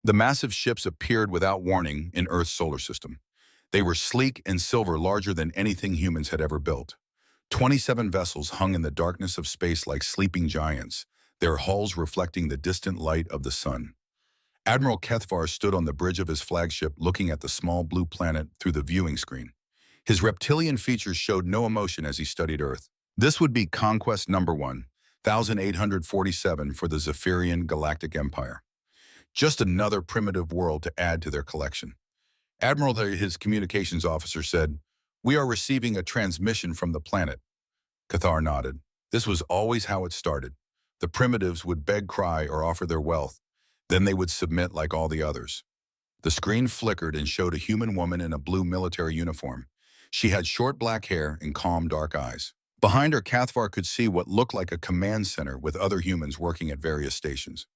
The massive ships appeared without warning in Earth's solar system. They were sleek and silver, larger than anything humans had ever built. 27 vessels hung in the darkness of space like sleeping giants, their hulls reflecting the distant light of the sun. Admiral Kethvar stood on the bridge of his flagship looking at the small blue planet through the viewing screen. His reptilian features showed no emotion as he studied Earth. This would be conquest number 1, 1847 for the Zephyrian Galactic Empire. Just another primitive world to add to their collection. Admiral, his communications officer, said, "We are receiving a transmission from the planet." Cathar nodded. This was always how it started. The primitives would beg, cry, or offer their wealth. Then they would submit like all the others. The screen flickered and showed a human woman in a blue military uniform. She had short black hair and calm dark eyes. Behind her, Cathvar could see what looked like a command center with other humans working at various stations.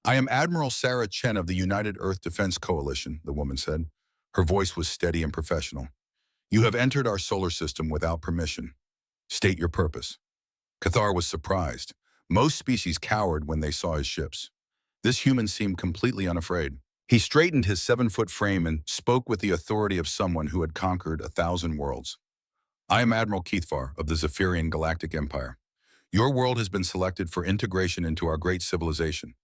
"I am Admiral Sarah Chen of the United Earth Defense Coalition," the woman said. Her voice was steady and professional. "You have entered our solar system without permission. State your purpose." Cathar was surprised. Most species cowered when they saw his ships. This human seemed completely unafraid. He straightened his 7-foot frame and spoke with the authority of someone who had conquered 1,000 worlds. "I am Admiral Kethvar of the Zephyrian Galactic Empire. Your world has been selected for integration into our great civilization.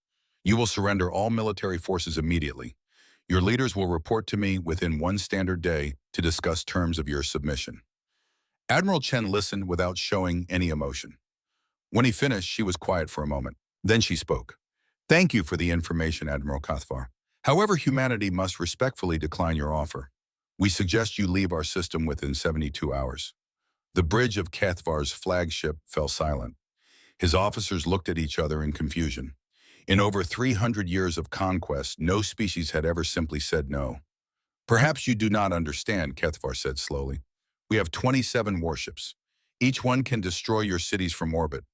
You will surrender all military forces immediately. Your leaders will report to me within 1 standard day to discuss terms of your submission." Admiral Chen listened without showing any emotion. When he finished, she was quiet for a moment. Then she spoke. "Thank you for the information, Admiral Kethvar. However, humanity must respectfully decline your offer. We suggest you leave our system within 72 hours." The bridge of Kethvar's flagship fell silent. His officers looked at each other in confusion. In over 300 years of conquest, no species had ever simply said no. "Perhaps you do not understand," Kethvar said slowly. "We have 27 warships. Each one can destroy your cities from orbit.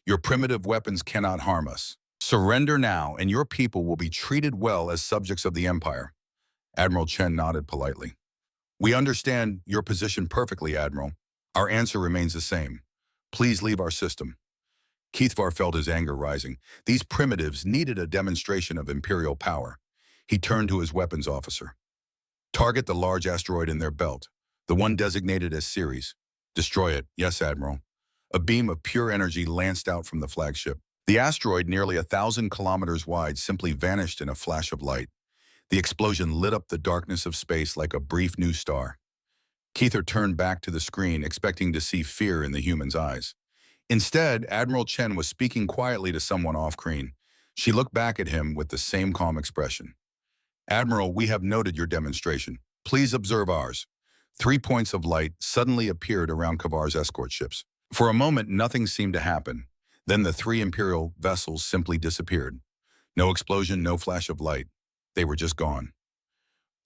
Your primitive weapons cannot harm us. Surrender now, and your people will be treated well as subjects of the Empire." Admiral Chen nodded politely. "We understand your position perfectly, Admiral. Our answer remains the same. Please leave our system." Kethvar felt his anger rising. These primitives needed a demonstration of imperial power. He turned to his weapons officer. "Target the large asteroid in their belt, the one designated as Ceres. Destroy it." "Yes, Admiral." A beam of pure energy lanced out from the flagship. The asteroid, nearly 1,000 kilometers wide, simply vanished in a flash of light. The explosion lit up the darkness of space like a brief new star. Kethvar turned back to the screen, expecting to see fear in the human's eyes. Instead, Admiral Chen was speaking quietly to someone off-screen. She looked back at him with the same calm expression. "Admiral, we have noted your demonstration. Please observe ours." 3 points of light suddenly appeared around Kethvar's escort ships. For a moment, nothing seemed to happen. Then the 3 Imperial vessels simply disappeared. No explosion, no flash of light. They were just gone.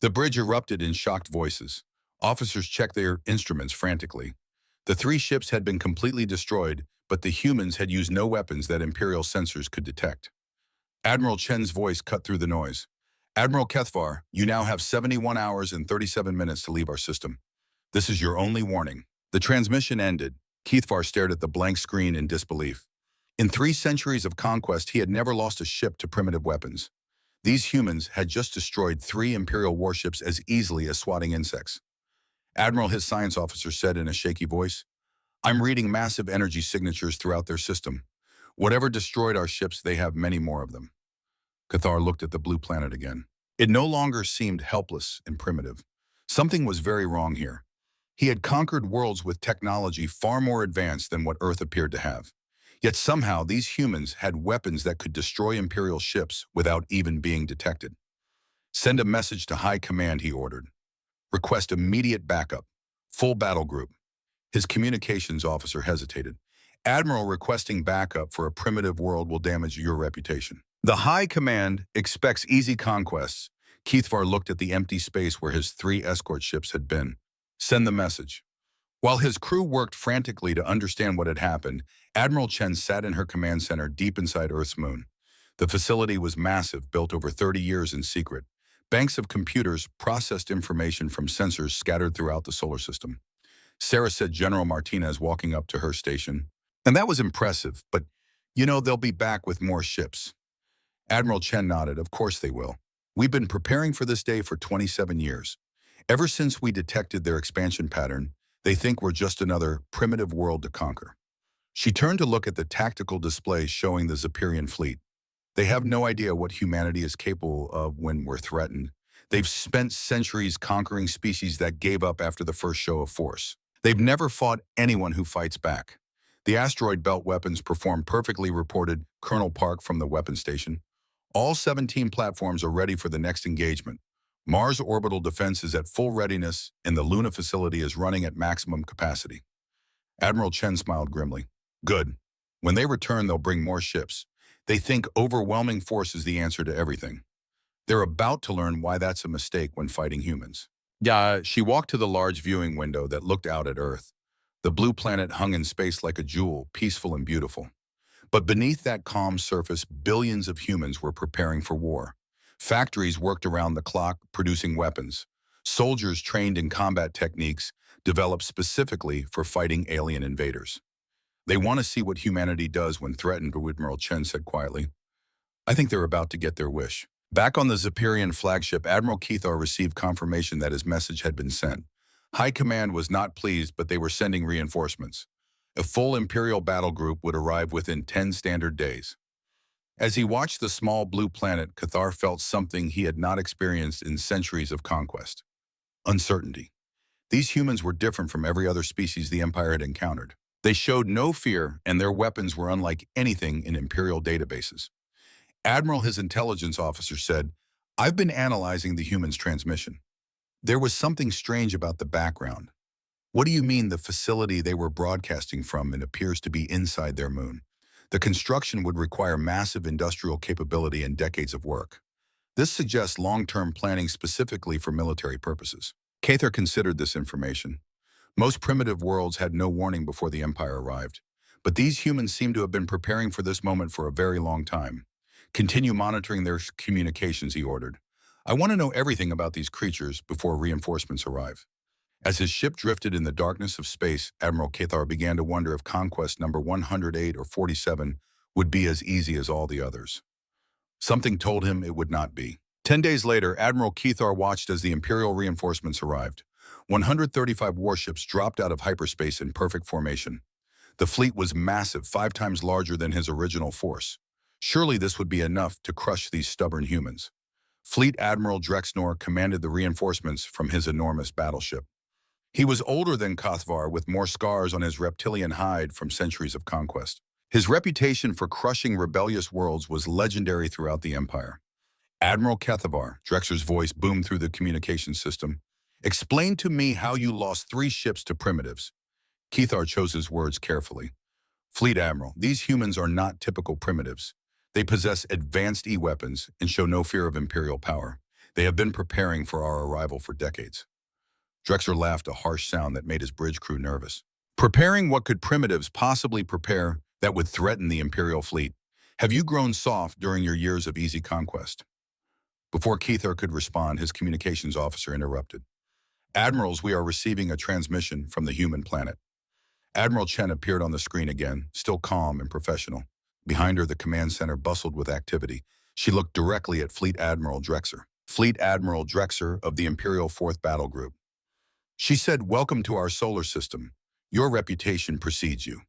The bridge erupted in shocked voices. Officers checked their instruments frantically. The 3 ships had been completely destroyed, but the humans had used no weapons that Imperial sensors could detect. Admiral Chen's voice cut through the noise. "Admiral Kethvar, you now have 71 hours and 37 minutes to leave our system. This is your only warning." The transmission ended. Kethvar stared at the blank screen in disbelief. In 3 centuries of conquest, he had never lost a ship to primitive weapons. These humans had just destroyed 3 Imperial warships as easily as swatting insects. "Admiral," his science officer said in a shaky voice, "I'm reading massive energy signatures throughout their system. Whatever destroyed our ships, they have many more of them." Cathar looked at the blue planet again. It no longer seemed helpless and primitive. Something was very wrong here. He had conquered worlds with technology far more advanced than what Earth appeared to have. Yet somehow these humans had weapons that could destroy Imperial ships without even being detected. "Send a message to High Command," he ordered. "Request immediate backup. Full battle group." His communications officer hesitated. "Admiral, requesting backup for a primitive world will damage your reputation. The High Command expects easy conquests." Kethvar looked at the empty space where his 3 escort ships had been. "Send the message." While his crew worked frantically to understand what had happened, Admiral Chen sat in her command center deep inside Earth's moon. The facility was massive, built over 30 years in secret. Banks of computers processed information from sensors scattered throughout the solar system. Sarah said General Martinez walking up to her station. "And that was impressive, but, they'll be back with more ships." Admiral Chen nodded. "Of course they will. We've been preparing for this day for 27 years. Ever since we detected their expansion pattern, they think we're just another primitive world to conquer. She turned to look at the tactical display showing the Zephyrian fleet. They have no idea what humanity is capable of when we're threatened. They've spent centuries conquering species that gave up after the first show of force. They've never fought anyone who fights back. The asteroid belt weapons perform perfectly, reported Colonel Park from the weapons station. All 17 platforms are ready for the next engagement. Mars orbital defense is at full readiness, and the Luna facility is running at maximum capacity. Admiral Chen smiled grimly. Good. When they return, they'll bring more ships. They think overwhelming force is the answer to everything. They're about to learn why that's a mistake when fighting humans. Yeah, she walked to the large viewing window that looked out at Earth. The blue planet hung in space like a jewel, peaceful and beautiful. But beneath that calm surface, billions of humans were preparing for war. Factories worked around the clock, producing weapons. Soldiers trained in combat techniques developed specifically for fighting alien invaders. They want to see what humanity does when threatened, Admiral Chen said quietly. I think they're about to get their wish. Back on the Zephyrian flagship, Admiral Kethar received confirmation that his message had been sent. High Command was not pleased, but they were sending reinforcements. A full Imperial battle group would arrive within 10 standard days. As he watched the small blue planet, Kethar felt something he had not experienced in centuries of conquest. Uncertainty. These humans were different from every other species the Empire had encountered. They showed no fear, and their weapons were unlike anything in Imperial databases. Admiral, his intelligence officer, said, I've been analyzing the humans' transmission. There was something strange about the background. What do you mean the facility they were broadcasting from appears to be inside their moon? The construction would require massive industrial capability and decades of work. This suggests long-term planning specifically for military purposes. Kethar considered this information. Most primitive worlds had no warning before the Empire arrived, but these humans seem to have been preparing for this moment for a very long time. Continue monitoring their communications, he ordered. I want to know everything about these creatures before reinforcements arrive. As his ship drifted in the darkness of space, Admiral Kethar began to wonder if conquest number 108 or 47 would be as easy as all the others. Something told him it would not be. 10 days later, Admiral Kethar watched as the Imperial reinforcements arrived. 135 warships dropped out of hyperspace in perfect formation. The fleet was massive, 5 times larger than his original force. Surely this would be enough to crush these stubborn humans. Fleet Admiral Drexnor commanded the reinforcements from his enormous battleship. He was older than Kethar, with more scars on his reptilian hide from centuries of conquest. His reputation for crushing rebellious worlds was legendary throughout the Empire. Admiral Kethar, Drexler's voice boomed through the communication system. Explain to me how you lost 3 ships to primitives. Kethar chose his words carefully. Fleet Admiral, these humans are not typical primitives. They possess advanced E-weapons and show no fear of Imperial power. They have been preparing for our arrival for decades. Drexler laughed, a harsh sound that made his bridge crew nervous. Preparing what could primitives possibly prepare that would threaten the Imperial fleet? Have you grown soft during your years of easy conquest? Before Kethar could respond, his communications officer interrupted. Admirals, we are receiving a transmission from the human planet. Admiral Chen appeared on the screen again, still calm and professional. Behind her, the command center bustled with activity. She looked directly at Fleet Admiral Drexler. Fleet Admiral Drexler of the Imperial 4th Battle Group. She said, welcome to our solar system. Your reputation precedes you.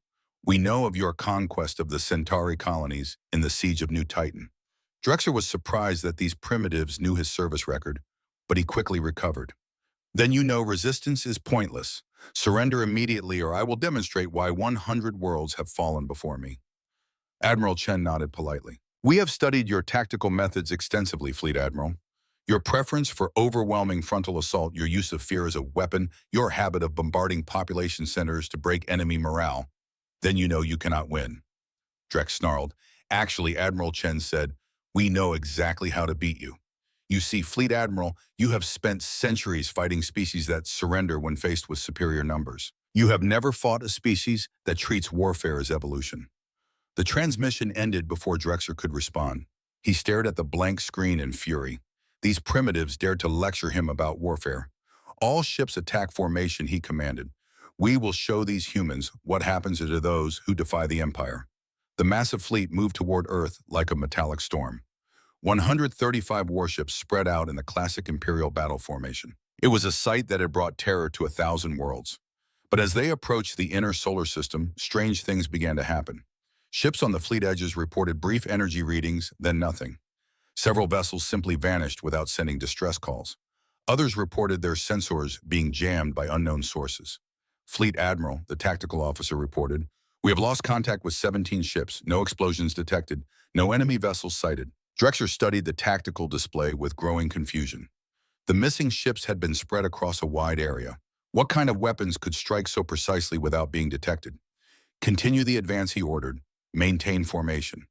We know of your conquest of the Centauri colonies in the Siege of New Titan. Drexler was surprised that these primitives knew his service record, but he quickly recovered. Then you know resistance is pointless. Surrender immediately or I will demonstrate why 100 worlds have fallen before me. Admiral Chen nodded politely. We have studied your tactical methods extensively, Fleet Admiral. Your preference for overwhelming frontal assault, your use of fear as a weapon, your habit of bombarding population centers to break enemy morale. Then you know you cannot win. Drex snarled. Actually, Admiral Chen said, we know exactly how to beat you. You see, Fleet Admiral, you have spent centuries fighting species that surrender when faced with superior numbers. You have never fought a species that treats warfare as evolution. The transmission ended before Drexler could respond. He stared at the blank screen in fury. These primitives dared to lecture him about warfare. All ships attack formation, he commanded. We will show these humans what happens to those who defy the Empire. The massive fleet moved toward Earth like a metallic storm. 135 warships spread out in the classic Imperial battle formation. It was a sight that had brought terror to 1,000 worlds. But as they approached the inner solar system, strange things began to happen. Ships on the fleet edges reported brief energy readings, then nothing. Several vessels simply vanished without sending distress calls. Others reported their sensors being jammed by unknown sources. Fleet Admiral, the tactical officer, reported, "We have lost contact with 17 ships, no explosions detected, no enemy vessels sighted." Drexler studied the tactical display with growing confusion. The missing ships had been spread across a wide area. What kind of weapons could strike so precisely without being detected? "Continue the advance," he ordered. "Maintain formation."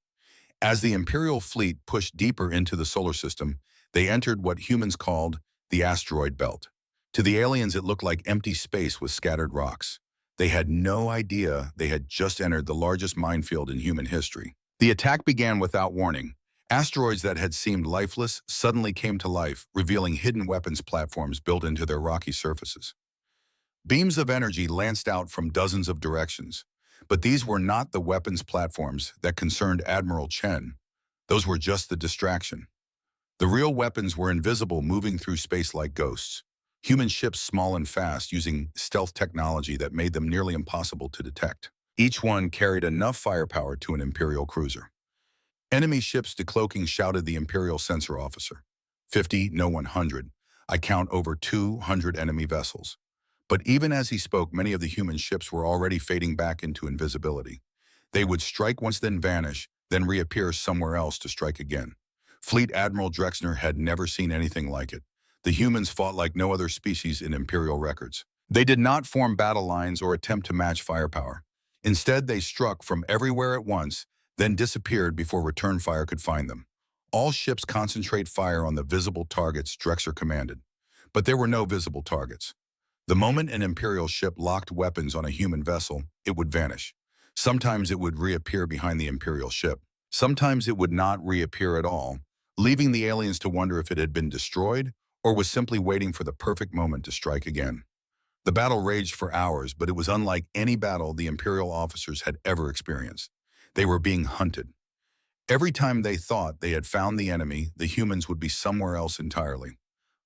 As the Imperial fleet pushed deeper into the solar system, they entered what humans called the asteroid belt. To the aliens, it looked like empty space with scattered rocks. They had no idea they had just entered the largest minefield in human history. The attack began without warning. Asteroids that had seemed lifeless suddenly came to life, revealing hidden weapons platforms built into their rocky surfaces. Beams of energy lanced out from dozens of directions. But these were not the weapons platforms that concerned Admiral Chen. Those were just the distraction. The real weapons were invisible, moving through space like ghosts. Human ships, small and fast, using stealth technology that made them nearly impossible to detect. Each one carried enough firepower to an Imperial cruiser. Enemy ships decloaking, shouted the Imperial sensor officer. 50, no 100. I count over 200 enemy vessels. But even as he spoke, many of the human ships were already fading back into invisibility. They would strike once, then vanish, then reappear somewhere else to strike again. Fleet Admiral Drexner had never seen anything like it. The humans fought like no other species in Imperial records. They did not form battle lines or attempt to match firepower. Instead, they struck from everywhere at once, then disappeared before return fire could find them. All ships concentrate fire on the visible targets, Drexler commanded. But there were no visible targets. The moment an Imperial ship locked weapons on a human vessel, it would vanish. Sometimes it would reappear behind the Imperial ship. Sometimes it would not reappear at all, leaving the aliens to wonder if it had been destroyed or was simply waiting for the perfect moment to strike again. The battle raged for hours, but it was unlike any battle the Imperial officers had ever experienced. They were being hunted. Every time they thought they had found the enemy, the humans would be somewhere else entirely.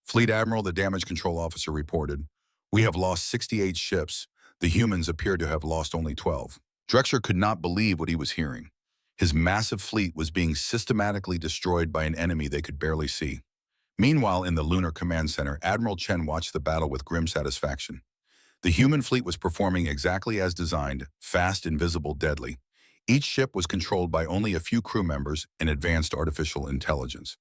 Fleet Admiral, the damage control officer, reported, "We have lost 68 ships. The humans appear to have lost only 12. Drexler could not believe what he was hearing. His massive fleet was being systematically destroyed by an enemy they could barely see. Meanwhile, in the Lunar Command Center, Admiral Chen watched the battle with grim satisfaction. The human fleet was performing exactly as designed, fast, invisible, deadly. Each ship was controlled by only a few crew members and advanced artificial intelligence.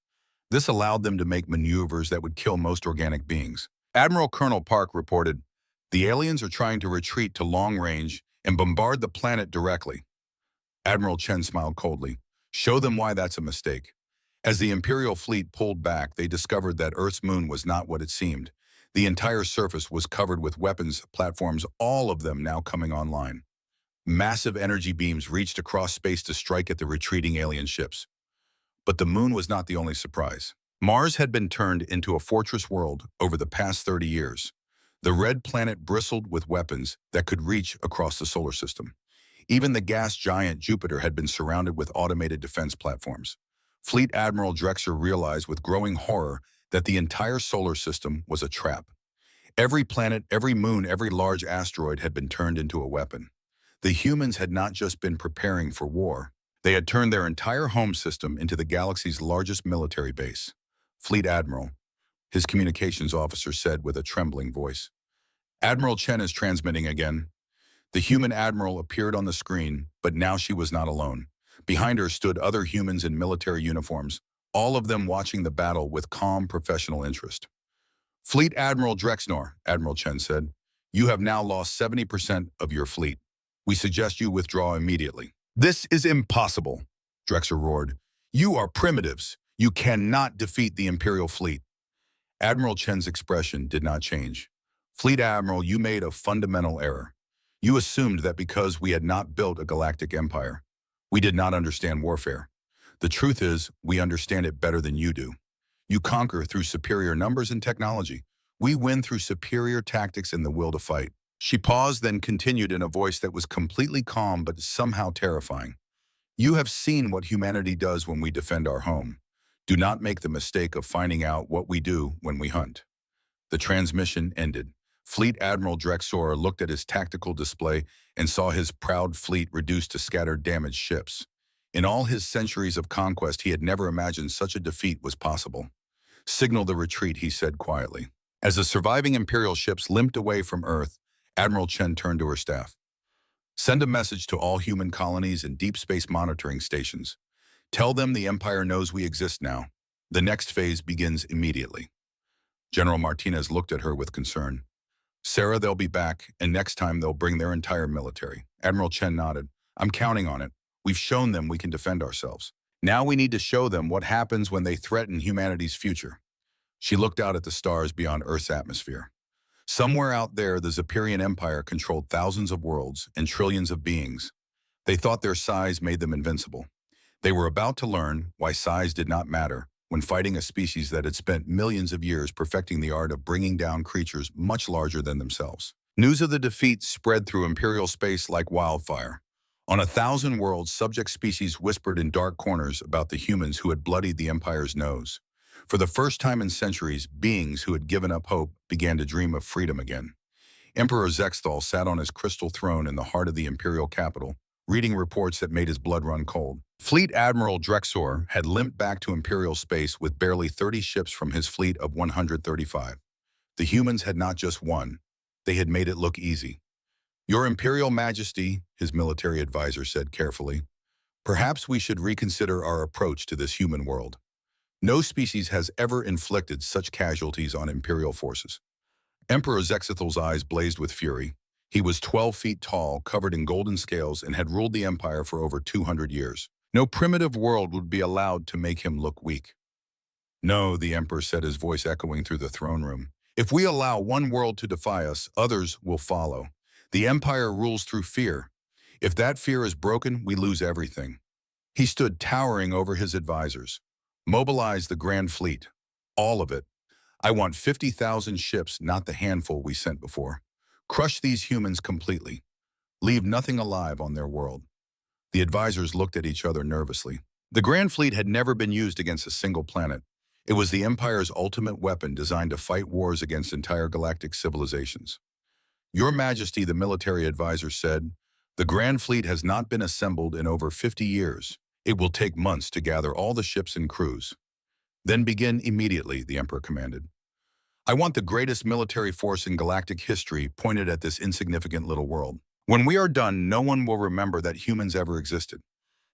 This allowed them to make maneuvers that would kill most organic beings. Admiral Colonel Park reported, "The aliens are trying to retreat to long range and bombard the planet directly." Admiral Chen smiled coldly. "Show them why that's a mistake." As the Imperial fleet pulled back, they discovered that Earth's moon was not what it seemed. The entire surface was covered with weapons platforms, all of them now coming online. Massive energy beams reached across space to strike at the retreating alien ships. But the moon was not the only surprise. Mars had been turned into a fortress world over the past 30 years. The red planet bristled with weapons that could reach across the solar system. Even the gas giant Jupiter had been surrounded with automated defense platforms. Fleet Admiral Drexler realized with growing horror that the entire solar system was a trap. Every planet, every moon, every large asteroid had been turned into a weapon. The humans had not just been preparing for war. They had turned their entire home system into the galaxy's largest military base. "Fleet Admiral," his communications officer said with a trembling voice. "Admiral Chen is transmitting again." The human admiral appeared on the screen, but now she was not alone. Behind her stood other humans in military uniforms, all of them watching the battle with calm professional interest. "Fleet Admiral Drexner," Admiral Chen said, "you have now lost 70% of your fleet. We suggest you withdraw immediately." "This is impossible," Drexler roared. "You are primitives. You cannot defeat the Imperial fleet." Admiral Chen's expression did not change. "Fleet Admiral, you made a fundamental error. You assumed that because we had not built a galactic empire, we did not understand warfare. The truth is, we understand it better than you do. You conquer through superior numbers and technology. We win through superior tactics and the will to fight." She paused, then continued in a voice that was completely calm but somehow terrifying. "You have seen what humanity does when we defend our home. Do not make the mistake of finding out what we do when we hunt. The transmission ended. Fleet Admiral Drexor looked at his tactical display and saw his proud fleet reduced to scattered, damaged ships. In all his centuries of conquest, he had never imagined such a defeat was possible. Signal the retreat, he said quietly. As the surviving Imperial ships limped away from Earth, Admiral Chen turned to her staff. Send a message to all human colonies and deep space monitoring stations. Tell them the Empire knows we exist now. The next phase begins immediately. General Martinez looked at her with concern. Sarah, they'll be back, and next time they'll bring their entire military. Admiral Chen nodded. I'm counting on it. We've shown them we can defend ourselves. Now we need to show them what happens when they threaten humanity's future. She looked out at the stars beyond Earth's atmosphere. Somewhere out there, the Zephyrian Empire controlled thousands of worlds and trillions of beings. They thought their size made them invincible. They were about to learn why size did not matter when fighting a species that had spent millions of years perfecting the art of bringing down creatures much larger than themselves. News of the defeat spread through Imperial space like wildfire. On 1,000 worlds, subject species whispered in dark corners about the humans who had bloodied the Empire's nose. For the first time in centuries, beings who had given up hope began to dream of freedom again. Emperor Zexthal sat on his crystal throne in the heart of the Imperial capital, reading reports that made his blood run cold. Fleet Admiral Drexor had limped back to Imperial space with barely 30 ships from his fleet of 135. The humans had not just won, they had made it look easy. Your Imperial Majesty, his military advisor said carefully, perhaps we should reconsider our approach to this human world. No species has ever inflicted such casualties on Imperial forces. Emperor Zexithal's eyes blazed with fury. He was 12 feet tall, covered in golden scales, and had ruled the Empire for over 200 years. No primitive world would be allowed to make him look weak. No, the Emperor said, his voice echoing through the throne room. If we allow one world to defy us, others will follow. The Empire rules through fear. If that fear is broken, we lose everything. He stood towering over his advisors. Mobilize the Grand Fleet. All of it. I want 50,000 ships, not the handful we sent before. Crush these humans completely. Leave nothing alive on their world. The advisors looked at each other nervously. The Grand Fleet had never been used against a single planet. It was the Empire's ultimate weapon designed to fight wars against entire galactic civilizations. Your Majesty, the military advisor said, the Grand Fleet has not been assembled in over 50 years. It will take months to gather all the ships and crews. Then begin immediately, the Emperor commanded. I want the greatest military force in galactic history pointed at this insignificant little world. When we are done, no one will remember that humans ever existed.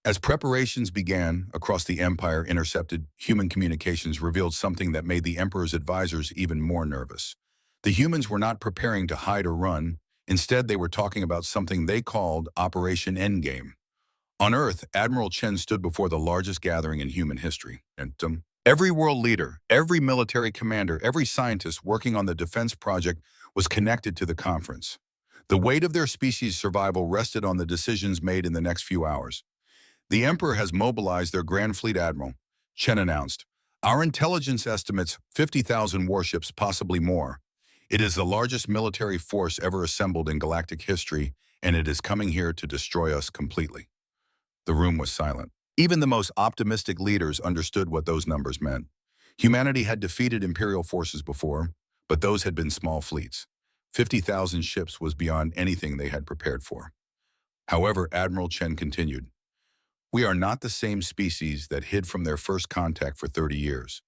As preparations began across the Empire, intercepted human communications revealed something that made the Emperor's advisors even more nervous. The humans were not preparing to hide or run. Instead, they were talking about something they called Operation Endgame. On Earth, Admiral Chen stood before the largest gathering in human history. Every world leader, every military commander, every scientist working on the defense project was connected to the conference. The weight of their species' survival rested on the decisions made in the next few hours. The Emperor has mobilized their Grand Fleet Admiral, Chen announced. Our intelligence estimates 50,000 warships, possibly more. It is the largest military force ever assembled in galactic history, and it is coming here to destroy us completely. The room was silent. Even the most optimistic leaders understood what those numbers meant. Humanity had defeated Imperial forces before, but those had been small fleets. 50,000 ships was beyond anything they had prepared for. However, Admiral Chen continued, we are not the same species that hid from their first contact for 30 years.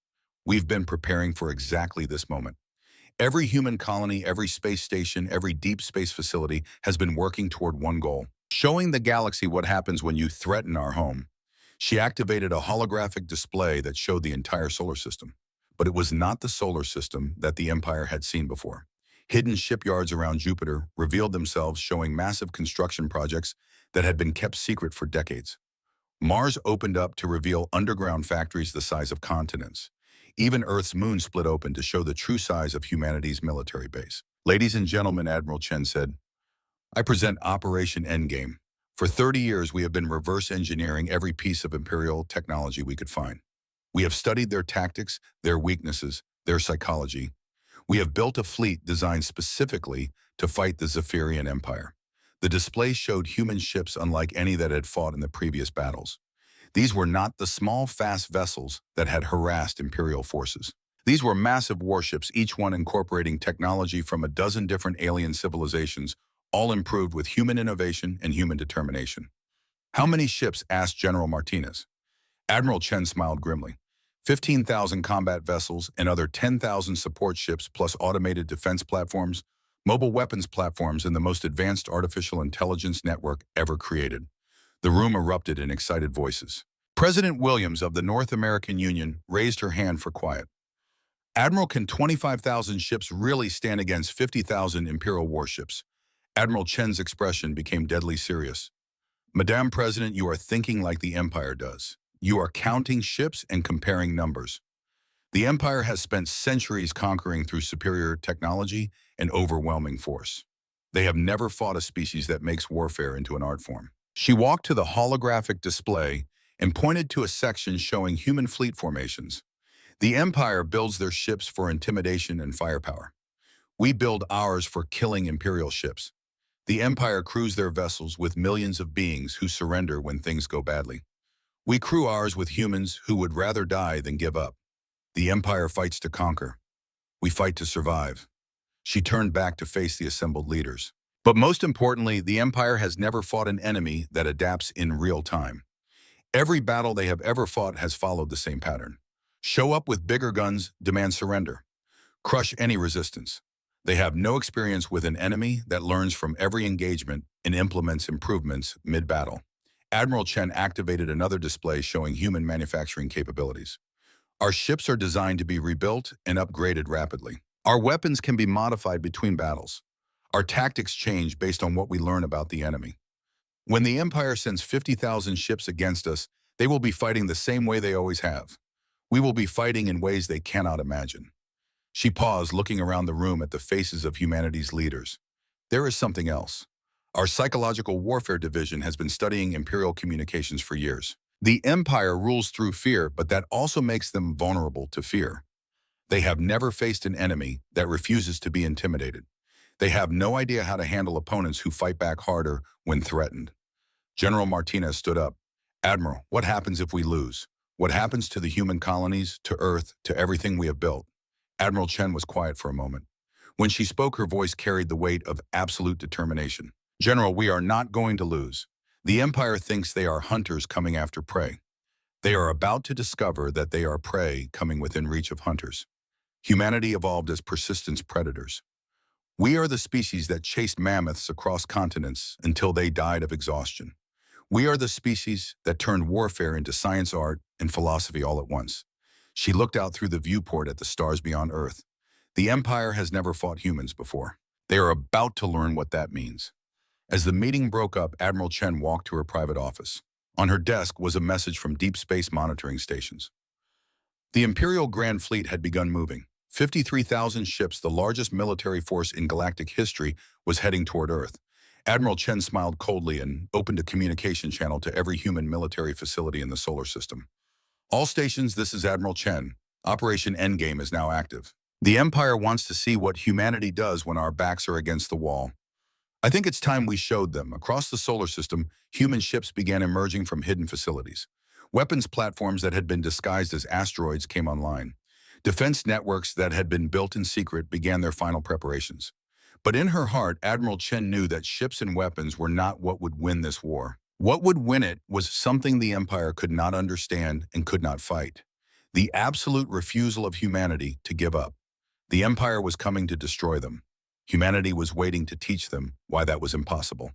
We've been preparing for exactly this moment. Every human colony, every space station, every deep space facility has been working toward one goal, showing the galaxy what happens when you threaten our home. She activated a holographic display that showed the entire solar system. But it was not the solar system that the Empire had seen before. Hidden shipyards around Jupiter revealed themselves, showing massive construction projects that had been kept secret for decades. Mars opened up to reveal underground factories the size of continents. Even Earth's moon split open to show the true size of humanity's military base. Ladies and gentlemen, Admiral Chen said, I present Operation Endgame. For 30 years, we have been reverse engineering every piece of Imperial technology we could find. We have studied their tactics, their weaknesses, their psychology. We have built a fleet designed specifically to fight the Zephyrian Empire. The display showed human ships unlike any that had fought in the previous battles. These were not the small, fast vessels that had harassed Imperial forces. These were massive warships, each one incorporating technology from a dozen different alien civilizations, all improved with human innovation and human determination. "How many ships?" asked General Martinez. Admiral Chen smiled grimly. 15,000 combat vessels, another 10,000 support ships, plus automated defense platforms, mobile weapons platforms, and the most advanced artificial intelligence network ever created. The room erupted in excited voices. President Williams of the North American Union raised her hand for quiet. "Admiral, can 25,000 ships really stand against 50,000 Imperial warships?" Admiral Chen's expression became deadly serious. "Madame President, you are thinking like the Empire does. You are counting ships and comparing numbers. The Empire has spent centuries conquering through superior technology and overwhelming force. They have never fought a species that makes warfare into an art form." She walked to the holographic display and pointed to a section showing human fleet formations. "The Empire builds their ships for intimidation and firepower. We build ours for killing Imperial ships. The Empire crews their vessels with millions of beings who surrender when things go badly. We crew ours with humans who would rather die than give up. The Empire fights to conquer. We fight to survive." She turned back to face the assembled leaders. "But most importantly, the Empire has never fought an enemy that adapts in real time. Every battle they have ever fought has followed the same pattern. Show up with bigger guns, demand surrender. Crush any resistance. They have no experience with an enemy that learns from every engagement and implements improvements mid-battle." Admiral Chen activated another display showing human manufacturing capabilities. "Our ships are designed to be rebuilt and upgraded rapidly. Our weapons can be modified between battles. Our tactics change based on what we learn about the enemy. When the Empire sends 50,000 ships against us, they will be fighting the same way they always have. We will be fighting in ways they cannot imagine." She paused, looking around the room at the faces of humanity's leaders. "There is something else. Our psychological warfare division has been studying Imperial communications for years. The Empire rules through fear, but that also makes them vulnerable to fear. They have never faced an enemy that refuses to be intimidated. They have no idea how to handle opponents who fight back harder when threatened." General Martinez stood up. "Admiral, what happens if we lose? What happens to the human colonies, to Earth, to everything we have built?" Admiral Chen was quiet for a moment. When she spoke, her voice carried the weight of absolute determination. "General, we are not going to lose. The Empire thinks they are hunters coming after prey. They are about to discover that they are prey coming within reach of hunters. Humanity evolved as persistence predators. We are the species that chased mammoths across continents until they died of exhaustion. We are the species that turned warfare into science, art, and philosophy all at once." She looked out through the viewport at the stars beyond Earth. "The Empire has never fought humans before. They are about to learn what that means." As the meeting broke up, Admiral Chen walked to her private office. On her desk was a message from deep space monitoring stations. The Imperial Grand Fleet had begun moving. 53,000 ships, the largest military force in galactic history, was heading toward Earth. Admiral Chen smiled coldly and opened a communication channel to every human military facility in the solar system. "All stations, this is Admiral Chen. Operation Endgame is now active. The Empire wants to see what humanity does when our backs are against the wall. I think it's time we showed them." Across the solar system, human ships began emerging from hidden facilities. Weapons platforms that had been disguised as asteroids came online. Defense networks that had been built in secret began their final preparations. But in her heart, Admiral Chen knew that ships and weapons were not what would win this war. What would win it was something the Empire could not understand and could not fight: the absolute refusal of humanity to give up. The Empire was coming to destroy them. Humanity was waiting to teach them why that was impossible.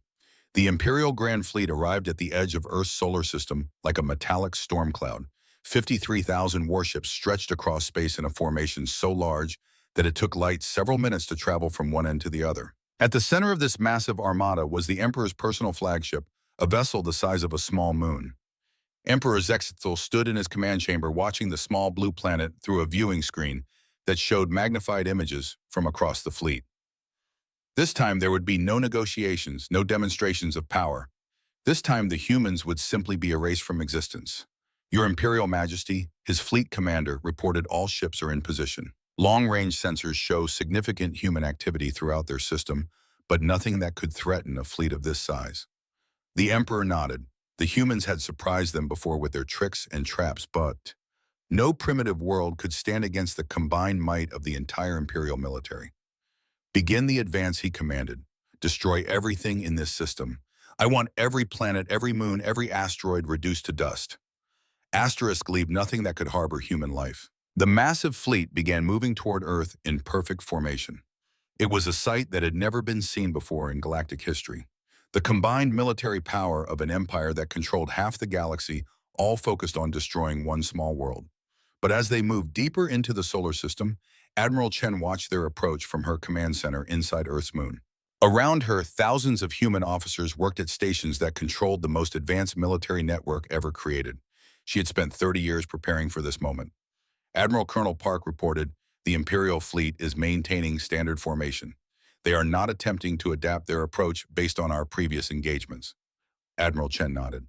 The Imperial Grand Fleet arrived at the edge of Earth's solar system like a metallic storm cloud. 53,000 warships stretched across space in a formation so large that it took light several minutes to travel from one end to the other. At the center of this massive armada was the Emperor's personal flagship, a vessel the size of a small moon. Emperor Zexitzel stood in his command chamber watching the small blue planet through a viewing screen that showed magnified images from across the fleet. This time there would be no negotiations, no demonstrations of power. This time the humans would simply be erased from existence. "Your Imperial Majesty," his fleet commander reported, "all ships are in position. Long-range sensors show significant human activity throughout their system, but nothing that could threaten a fleet of this size." The Emperor nodded. The humans had surprised them before with their tricks and traps, but no primitive world could stand against the combined might of the entire Imperial military. Begin the advance, he commanded. Destroy everything in this system. I want every planet, every moon, every asteroid reduced to dust. Asterisk, leave nothing that could harbor human life. The massive fleet began moving toward Earth in perfect formation. It was a sight that had never been seen before in galactic history. The combined military power of an empire that controlled half the galaxy, all focused on destroying one small world. But as they moved deeper into the solar system, Admiral Chen watched their approach from her command center inside Earth's moon. Around her, thousands of human officers worked at stations that controlled the most advanced military network ever created. She had spent 30 years preparing for this moment. Admiral Colonel Park reported, the Imperial fleet is maintaining standard formation. They are not attempting to adapt their approach based on our previous engagements. Admiral Chen nodded.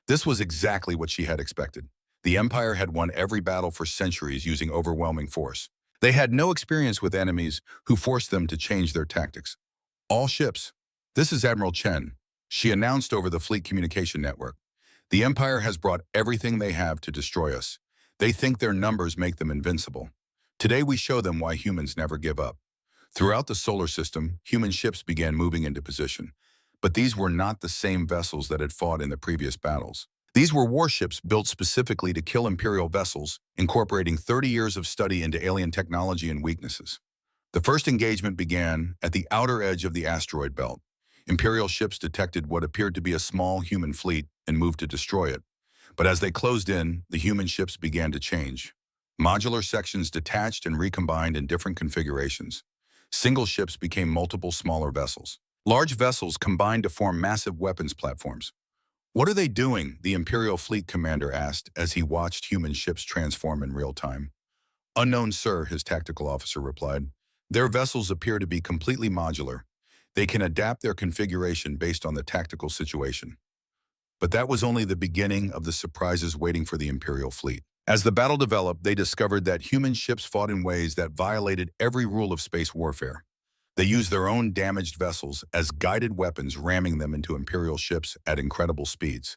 This was exactly what she had expected. The Empire had won every battle for centuries using overwhelming force. They had no experience with enemies who forced them to change their tactics. All ships. This is Admiral Chen, she announced over the fleet communication network. The Empire has brought everything they have to destroy us. They think their numbers make them invincible. Today we show them why humans never give up. Throughout the solar system, human ships began moving into position. But these were not the same vessels that had fought in the previous battles. These were warships built specifically to kill Imperial vessels, incorporating 30 years of study into alien technology and weaknesses. The first engagement began at the outer edge of the asteroid belt. Imperial ships detected what appeared to be a small human fleet and moved to destroy it. But as they closed in, the human ships began to change. Modular sections detached and recombined in different configurations. Single ships became multiple smaller vessels. Large vessels combined to form massive weapons platforms. What are they doing? The Imperial fleet commander asked as he watched human ships transform in real time. Unknown, sir, his tactical officer replied. Their vessels appear to be completely modular. They can adapt their configuration based on the tactical situation. But that was only the beginning of the surprises waiting for the Imperial fleet. As the battle developed, they discovered that human ships fought in ways that violated every rule of space warfare. They used their own damaged vessels as guided weapons, ramming them into Imperial ships at incredible speeds.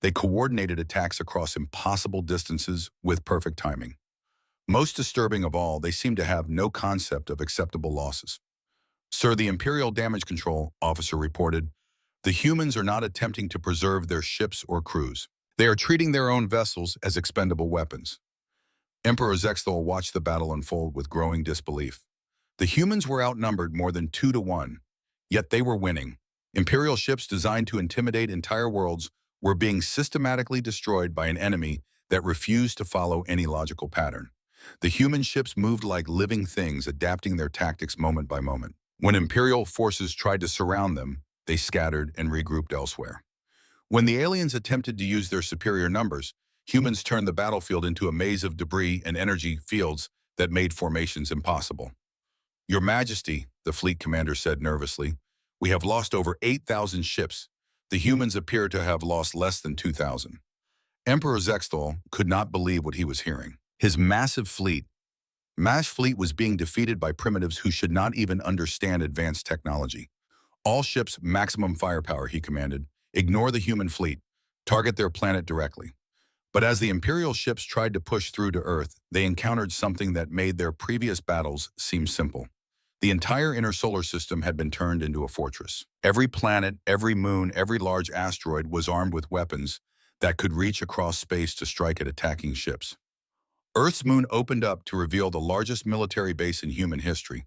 They coordinated attacks across impossible distances with perfect timing. Most disturbing of all, they seemed to have no concept of acceptable losses. Sir, the Imperial Damage Control officer reported, the humans are not attempting to preserve their ships or crews. They are treating their own vessels as expendable weapons. Emperor Zexthal watched the battle unfold with growing disbelief. The humans were outnumbered more than 2-1, yet they were winning. Imperial ships designed to intimidate entire worlds were being systematically destroyed by an enemy that refused to follow any logical pattern. The human ships moved like living things, adapting their tactics moment by moment. When Imperial forces tried to surround them, they scattered and regrouped elsewhere. When the aliens attempted to use their superior numbers, humans turned the battlefield into a maze of debris and energy fields that made formations impossible. Your Majesty, the fleet commander said nervously, we have lost over 8,000 ships. The humans appear to have lost less than 2,000. Emperor Zexthal could not believe what he was hearing. His massive fleet was being defeated by primitives who should not even understand advanced technology. All ships maximum firepower, he commanded. Ignore the human fleet. Target their planet directly. But as the Imperial ships tried to push through to Earth, they encountered something that made their previous battles seem simple. The entire inner solar system had been turned into a fortress. Every planet, every moon, every large asteroid was armed with weapons that could reach across space to strike at attacking ships. Earth's moon opened up to reveal the largest military base in human history.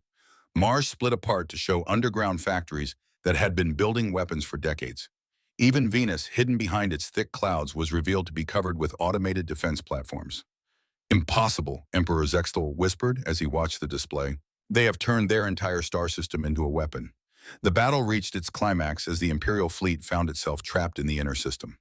Mars split apart to show underground factories that had been building weapons for decades. Even Venus, hidden behind its thick clouds, was revealed to be covered with automated defense platforms. Impossible, Emperor Zexthal whispered as he watched the display. They have turned their entire star system into a weapon. The battle reached its climax as the Imperial fleet found itself trapped in the inner system.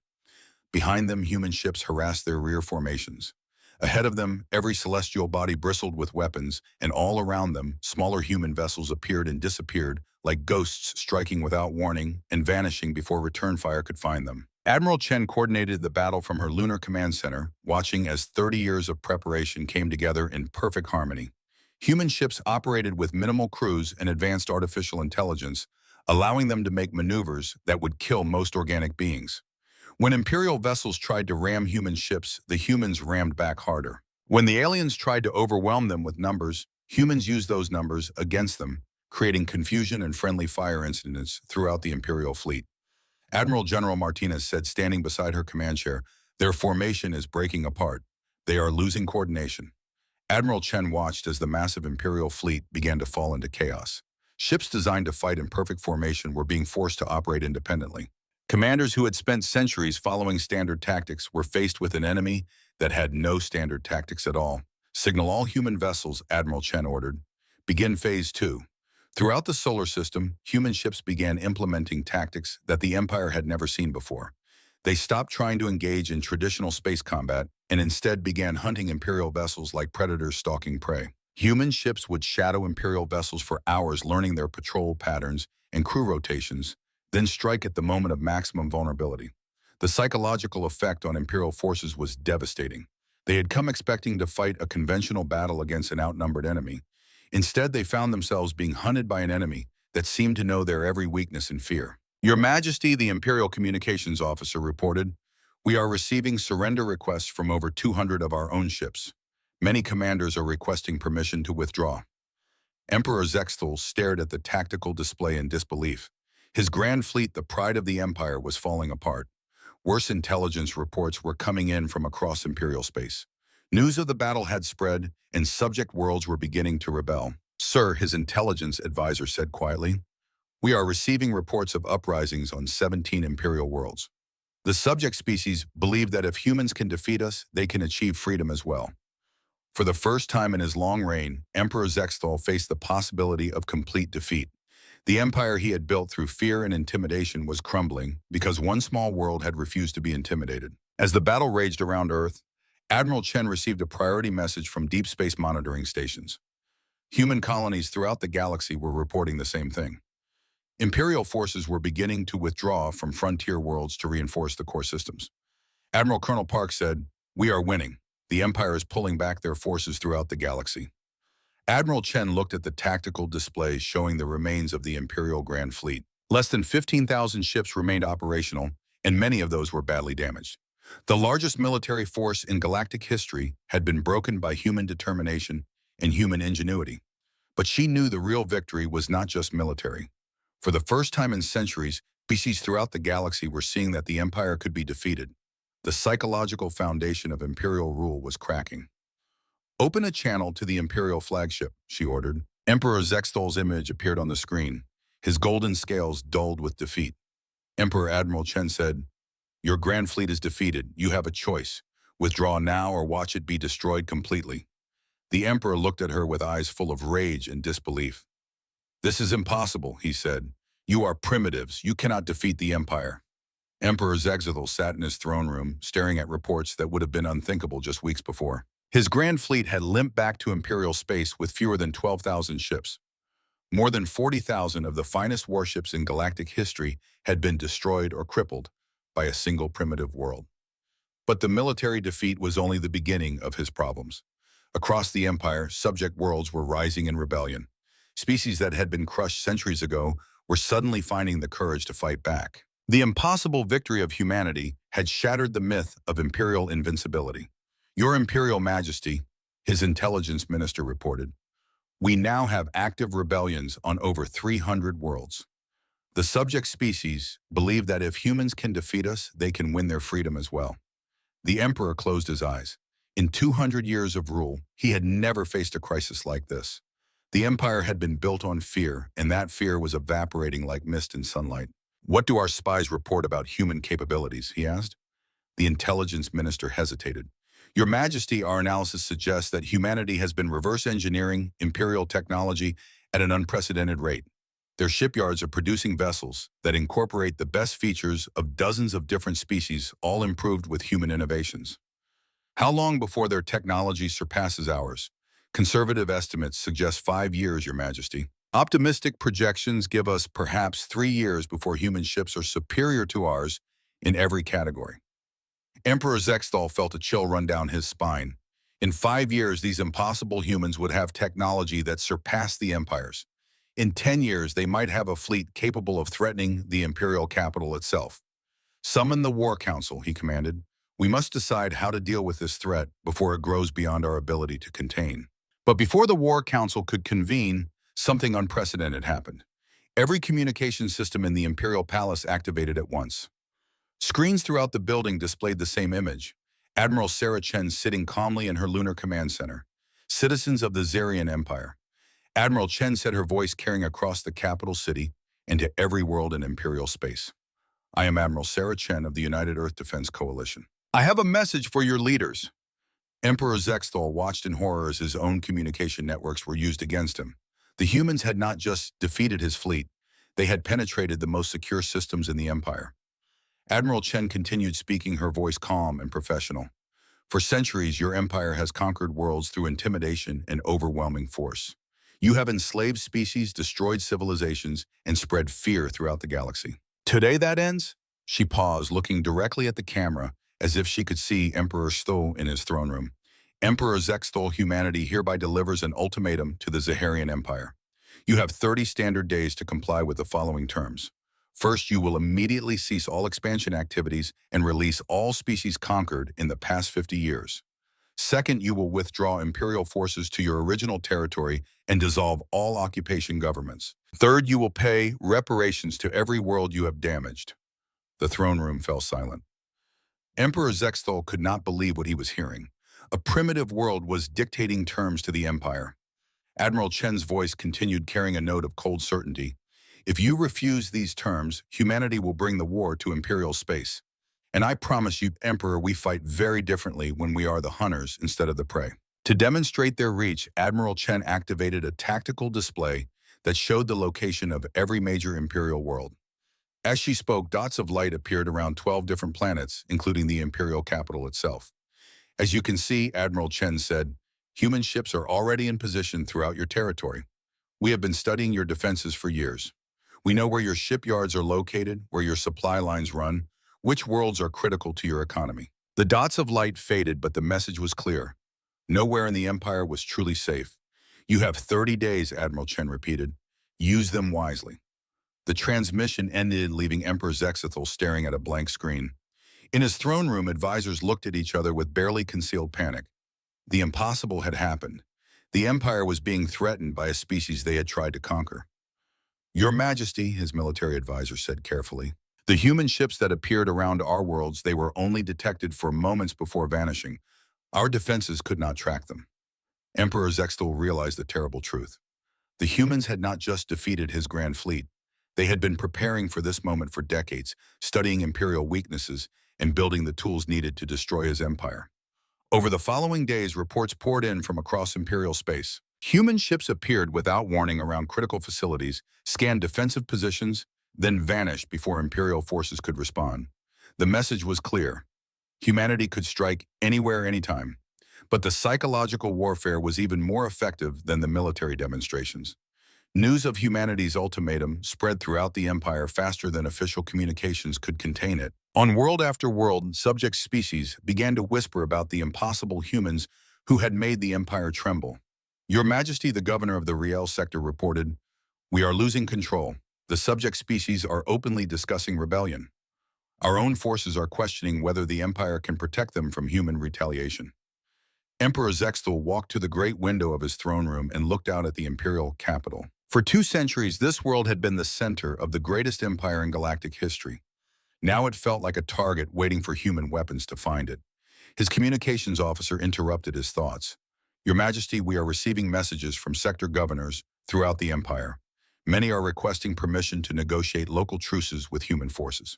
Behind them, human ships harassed their rear formations. Ahead of them, every celestial body bristled with weapons, and all around them, smaller human vessels appeared and disappeared, like ghosts striking without warning and vanishing before return fire could find them. Admiral Chen coordinated the battle from her lunar command center, watching as 30 years of preparation came together in perfect harmony. Human ships operated with minimal crews and advanced artificial intelligence, allowing them to make maneuvers that would kill most organic beings. When Imperial vessels tried to ram human ships, the humans rammed back harder. When the aliens tried to overwhelm them with numbers, humans used those numbers against them, creating confusion and friendly fire incidents throughout the Imperial fleet. Admiral General Martinez said, standing beside her command chair, "Their formation is breaking apart. They are losing coordination." Admiral Chen watched as the massive Imperial fleet began to fall into chaos. Ships designed to fight in perfect formation were being forced to operate independently. Commanders who had spent centuries following standard tactics were faced with an enemy that had no standard tactics at all. "Signal all human vessels," Admiral Chen ordered. "Begin Phase 2. Throughout the solar system, human ships began implementing tactics that the Empire had never seen before. They stopped trying to engage in traditional space combat and instead began hunting Imperial vessels like predators stalking prey. Human ships would shadow Imperial vessels for hours, learning their patrol patterns and crew rotations, then strike at the moment of maximum vulnerability. The psychological effect on Imperial forces was devastating. They had come expecting to fight a conventional battle against an outnumbered enemy. Instead, they found themselves being hunted by an enemy that seemed to know their every weakness and fear. "Your Majesty," the Imperial Communications Officer reported, "we are receiving surrender requests from over 200 of our own ships. Many commanders are requesting permission to withdraw." Emperor Zexthal stared at the tactical display in disbelief. His grand fleet, the pride of the Empire, was falling apart. Worse intelligence reports were coming in from across Imperial space. News of the battle had spread, and subject worlds were beginning to rebel. "Sir," his intelligence advisor said quietly, "we are receiving reports of uprisings on 17 Imperial worlds. The subject species believe that if humans can defeat us, they can achieve freedom as well." For the first time in his long reign, Emperor Zexthal faced the possibility of complete defeat. The empire he had built through fear and intimidation was crumbling because one small world had refused to be intimidated. As the battle raged around Earth, Admiral Chen received a priority message from deep space monitoring stations. Human colonies throughout the galaxy were reporting the same thing. Imperial forces were beginning to withdraw from frontier worlds to reinforce the core systems. Admiral Colonel Park said, "We are winning. The Empire is pulling back their forces throughout the galaxy." Admiral Chen looked at the tactical displays showing the remains of the Imperial Grand Fleet. Less than 15,000 ships remained operational, and many of those were badly damaged. The largest military force in galactic history had been broken by human determination and human ingenuity. But she knew the real victory was not just military. For the first time in centuries, species throughout the galaxy were seeing that the Empire could be defeated. The psychological foundation of Imperial rule was cracking. "Open a channel to the Imperial flagship," she ordered. Emperor Zexthal's image appeared on the screen, his golden scales dulled with defeat. Emperor Admiral Chen said, "Your Grand Fleet is defeated. You have a choice. Withdraw now or watch it be destroyed completely." The Emperor looked at her with eyes full of rage and disbelief. "This is impossible," he said. "You are primitives. You cannot defeat the Empire." Emperor Zexthal sat in his throne room, staring at reports that would have been unthinkable just weeks before. His Grand Fleet had limped back to Imperial space with fewer than 12,000 ships. More than 40,000 of the finest warships in galactic history had been destroyed or crippled by a single primitive world. But the military defeat was only the beginning of his problems. Across the Empire, subject worlds were rising in rebellion. Species that had been crushed centuries ago were suddenly finding the courage to fight back. The impossible victory of humanity had shattered the myth of Imperial invincibility. "Your Imperial Majesty," his intelligence minister reported, "we now have active rebellions on over 300 worlds. The subject species believe that if humans can defeat us, they can win their freedom as well." The Emperor closed his eyes. In 200 years of rule, he had never faced a crisis like this. The Empire had been built on fear, and that fear was evaporating like mist in sunlight. "What do our spies report about human capabilities?" he asked. The intelligence minister hesitated. "Your Majesty, our analysis suggests that humanity has been reverse engineering Imperial technology at an unprecedented rate. Their shipyards are producing vessels that incorporate the best features of dozens of different species, all improved with human innovations." "How long before their technology surpasses ours?" "Conservative estimates suggest 5 years, Your Majesty. Optimistic projections give us perhaps 3 years before human ships are superior to ours in every category." Emperor Zexthal felt a chill run down his spine. In 5 years, these impossible humans would have technology that surpassed the Empire's. In 10 years, they might have a fleet capable of threatening the Imperial capital itself. Summon the War Council, he commanded. We must decide how to deal with this threat before it grows beyond our ability to contain. But before the War Council could convene, something unprecedented happened. Every communication system in the Imperial Palace activated at once. Screens throughout the building displayed the same image. Admiral Sarah Chen sitting calmly in her lunar command center. Citizens of the Zarian Empire. Admiral Chen said, her voice carrying across the capital city into every world in Imperial space. I am Admiral Sarah Chen of the United Earth Defense Coalition. I have a message for your leaders. Emperor Zexthal watched in horror as his own communication networks were used against him. The humans had not just defeated his fleet, they had penetrated the most secure systems in the Empire. Admiral Chen continued speaking, her voice calm and professional. For centuries, your empire has conquered worlds through intimidation and overwhelming force. You have enslaved species, destroyed civilizations, and spread fear throughout the galaxy. Today that ends? She paused, looking directly at the camera, as if she could see Emperor Stol in his throne room. Emperor Zexthal, humanity hereby delivers an ultimatum to the Zaharian Empire. You have 30 standard days to comply with the following terms. First, you will immediately cease all expansion activities and release all species conquered in the past 50 years. Second, you will withdraw Imperial forces to your original territory and dissolve all occupation governments. Third, you will pay reparations to every world you have damaged. The throne room fell silent. Emperor Zexthal could not believe what he was hearing. A primitive world was dictating terms to the Empire. Admiral Chen's voice continued, carrying a note of cold certainty. If you refuse these terms, humanity will bring the war to Imperial space. And I promise you, Emperor, we fight very differently when we are the hunters instead of the prey. To demonstrate their reach, Admiral Chen activated a tactical display that showed the location of every major Imperial world. As she spoke, dots of light appeared around 12 different planets, including the Imperial capital itself. As you can see, Admiral Chen said, human ships are already in position throughout your territory. We have been studying your defenses for years. We know where your shipyards are located, where your supply lines run, which worlds are critical to your economy. The dots of light faded, but the message was clear. Nowhere in the Empire was truly safe. You have 30 days, Admiral Chen repeated. Use them wisely. The transmission ended, leaving Emperor Zexthal staring at a blank screen. In his throne room, advisors looked at each other with barely concealed panic. The impossible had happened. The Empire was being threatened by a species they had tried to conquer. Your Majesty, his military advisor said carefully, the human ships that appeared around our worlds, they were only detected for moments before vanishing. Our defenses could not track them. Emperor Zexthal realized the terrible truth. The humans had not just defeated his grand fleet. They had been preparing for this moment for decades, studying Imperial weaknesses and building the tools needed to destroy his empire. Over the following days, reports poured in from across Imperial space. Human ships appeared without warning around critical facilities, scanned defensive positions, then vanished before Imperial forces could respond. The message was clear. Humanity could strike anywhere, anytime. But the psychological warfare was even more effective than the military demonstrations. News of humanity's ultimatum spread throughout the Empire faster than official communications could contain it. On world after world, subject species began to whisper about the impossible humans who had made the Empire tremble. Your Majesty, the governor of the Riel sector reported, we are losing control. The subject species are openly discussing rebellion. Our own forces are questioning whether the Empire can protect them from human retaliation. Emperor Zexthal walked to the great window of his throne room and looked out at the Imperial capital. For 2 centuries, this world had been the center of the greatest empire in galactic history. Now it felt like a target waiting for human weapons to find it. His communications officer interrupted his thoughts. Your Majesty, we are receiving messages from sector governors throughout the Empire. Many are requesting permission to negotiate local truces with human forces.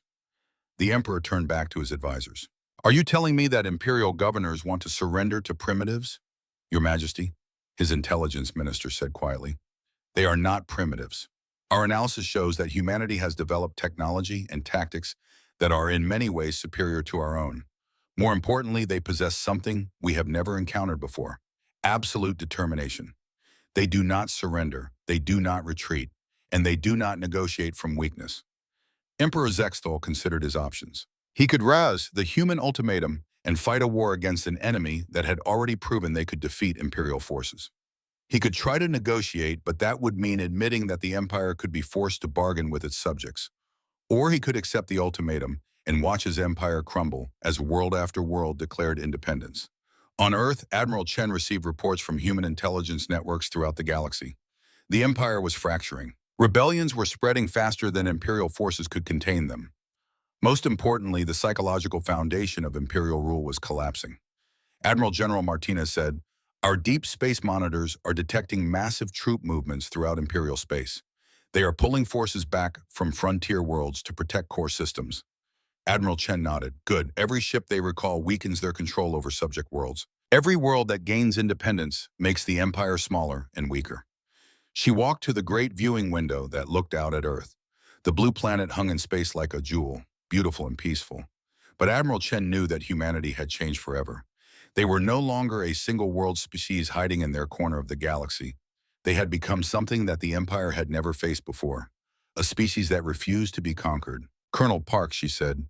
The Emperor turned back to his advisors. Are you telling me that Imperial governors want to surrender to primitives? Your Majesty, his intelligence minister said quietly. They are not primitives. Our analysis shows that humanity has developed technology and tactics that are in many ways superior to our own. More importantly, they possess something we have never encountered before: absolute determination. They do not surrender, they do not retreat, and they do not negotiate from weakness. Emperor Zexthal considered his options. He could rouse the human ultimatum and fight a war against an enemy that had already proven they could defeat Imperial forces. He could try to negotiate, but that would mean admitting that the Empire could be forced to bargain with its subjects. Or he could accept the ultimatum and watch his empire crumble as world after world declared independence. On Earth, Admiral Chen received reports from human intelligence networks throughout the galaxy. The empire was fracturing. Rebellions were spreading faster than Imperial forces could contain them. Most importantly, the psychological foundation of Imperial rule was collapsing. Admiral General Martinez said, "Our deep space monitors are detecting massive troop movements throughout Imperial space. They are pulling forces back from frontier worlds to protect core systems." Admiral Chen nodded. "Good. Every ship they recall weakens their control over subject worlds. Every world that gains independence makes the Empire smaller and weaker." She walked to the great viewing window that looked out at Earth. The blue planet hung in space like a jewel, beautiful and peaceful. But Admiral Chen knew that humanity had changed forever. They were no longer a single world species hiding in their corner of the galaxy. They had become something that the Empire had never faced before, a species that refused to be conquered. "Colonel Park," she said,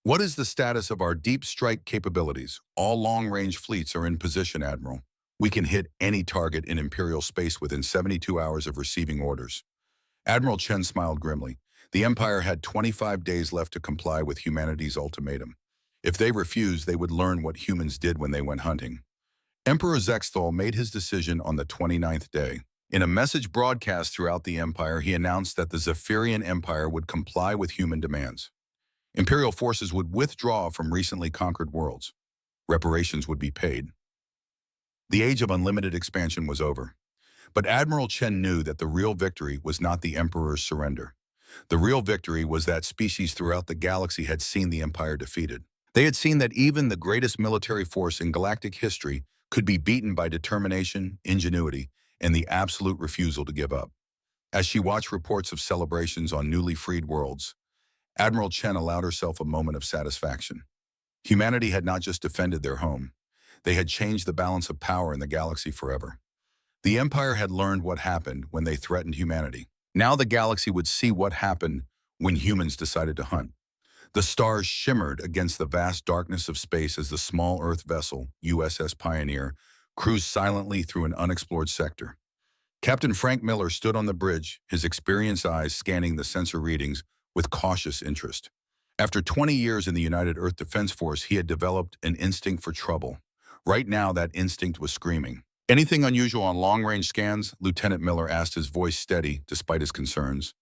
"what is the status of our deep strike capabilities? All long-range fleets are in position, Admiral. We can hit any target in Imperial space within 72 hours of receiving orders." Admiral Chen smiled grimly. The Empire had 25 days left to comply with humanity's ultimatum. If they refused, they would learn what humans did when they went hunting. Emperor Zexthal made his decision on the 29th day. In a message broadcast throughout the Empire, he announced that the Zephyrian Empire would comply with human demands. Imperial forces would withdraw from recently conquered worlds. Reparations would be paid. The age of unlimited expansion was over. But Admiral Chen knew that the real victory was not the Emperor's surrender. The real victory was that species throughout the galaxy had seen the Empire defeated. They had seen that even the greatest military force in galactic history could be beaten by determination, ingenuity, and the absolute refusal to give up. As she watched reports of celebrations on newly freed worlds, Admiral Chen allowed herself a moment of satisfaction. Humanity had not just defended their home. They had changed the balance of power in the galaxy forever. The Empire had learned what happened when they threatened humanity. Now the galaxy would see what happened when humans decided to hunt. The stars shimmered against the vast darkness of space as the small Earth vessel, USS Pioneer, cruised silently through an unexplored sector. Captain Frank Miller stood on the bridge, his experienced eyes scanning the sensor readings with cautious interest. After 20 years in the United Earth Defense Force, he had developed an instinct for trouble. Right now, that instinct was screaming. "Anything unusual on long-range scans?" Lieutenant Miller asked, his voice steady despite his concerns.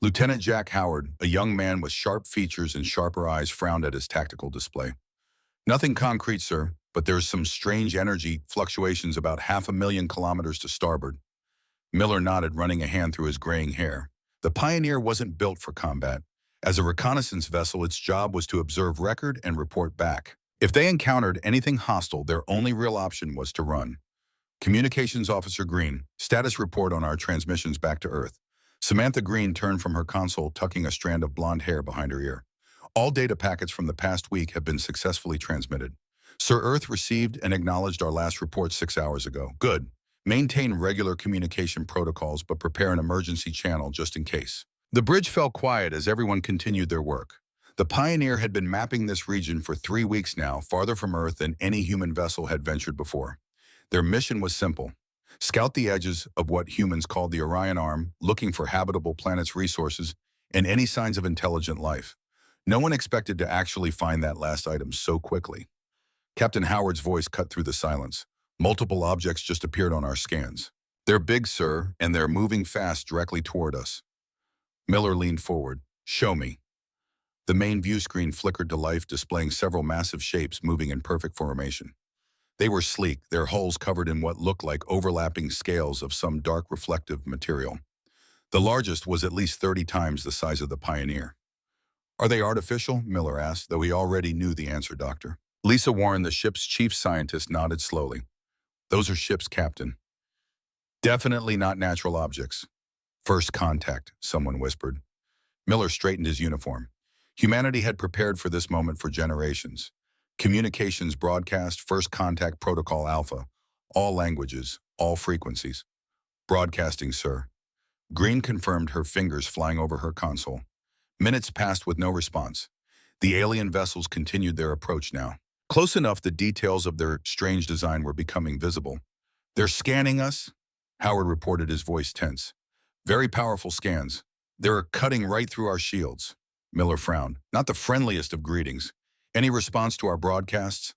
Lieutenant Jack Howard, a young man with sharp features and sharper eyes, frowned at his tactical display. "Nothing concrete, sir, but there's some strange energy fluctuations about 500,000 kilometers to starboard." Miller nodded, running a hand through his graying hair. The Pioneer wasn't built for combat. As a reconnaissance vessel, its job was to observe record and report back. If they encountered anything hostile, their only real option was to run. "Communications Officer Green, status report on our transmissions back to Earth." Samantha Green turned from her console, tucking a strand of blonde hair behind her ear. "All data packets from the past week have been successfully transmitted. Sir, Earth received and acknowledged our last report 6 hours ago." "Good. Maintain regular communication protocols, but prepare an emergency channel just in case." The bridge fell quiet as everyone continued their work. The Pioneer had been mapping this region for 3 weeks now, farther from Earth than any human vessel had ventured before. Their mission was simple: scout the edges of what humans called the Orion Arm, looking for habitable planets' resources and any signs of intelligent life. No one expected to actually find that last item so quickly. Captain Howard's voice cut through the silence. "Multiple objects just appeared on our scans. They're big, sir, and they're moving fast directly toward us." Miller leaned forward. "Show me." The main view screen flickered to life, displaying several massive shapes moving in perfect formation. They were sleek, their hulls covered in what looked like overlapping scales of some dark reflective material. The largest was at least 30 times the size of the Pioneer. "Are they artificial?" Miller asked, though he already knew the answer, Doctor. Lisa Warren, the ship's chief scientist, nodded slowly. "Those are ships, Captain. Definitely not natural objects." "First contact," someone whispered. Miller straightened his uniform. Humanity had prepared for this moment for generations. Communications broadcast, first contact protocol alpha, all languages, all frequencies. "Broadcasting, sir." Green confirmed, her fingers flying over her console. Minutes passed with no response. The alien vessels continued their approach now. Close enough, the details of their strange design were becoming visible. "They're scanning us," Howard reported, his voice tense. "Very powerful scans. They're cutting right through our shields." Miller frowned. Not the friendliest of greetings. Any response to our broadcasts?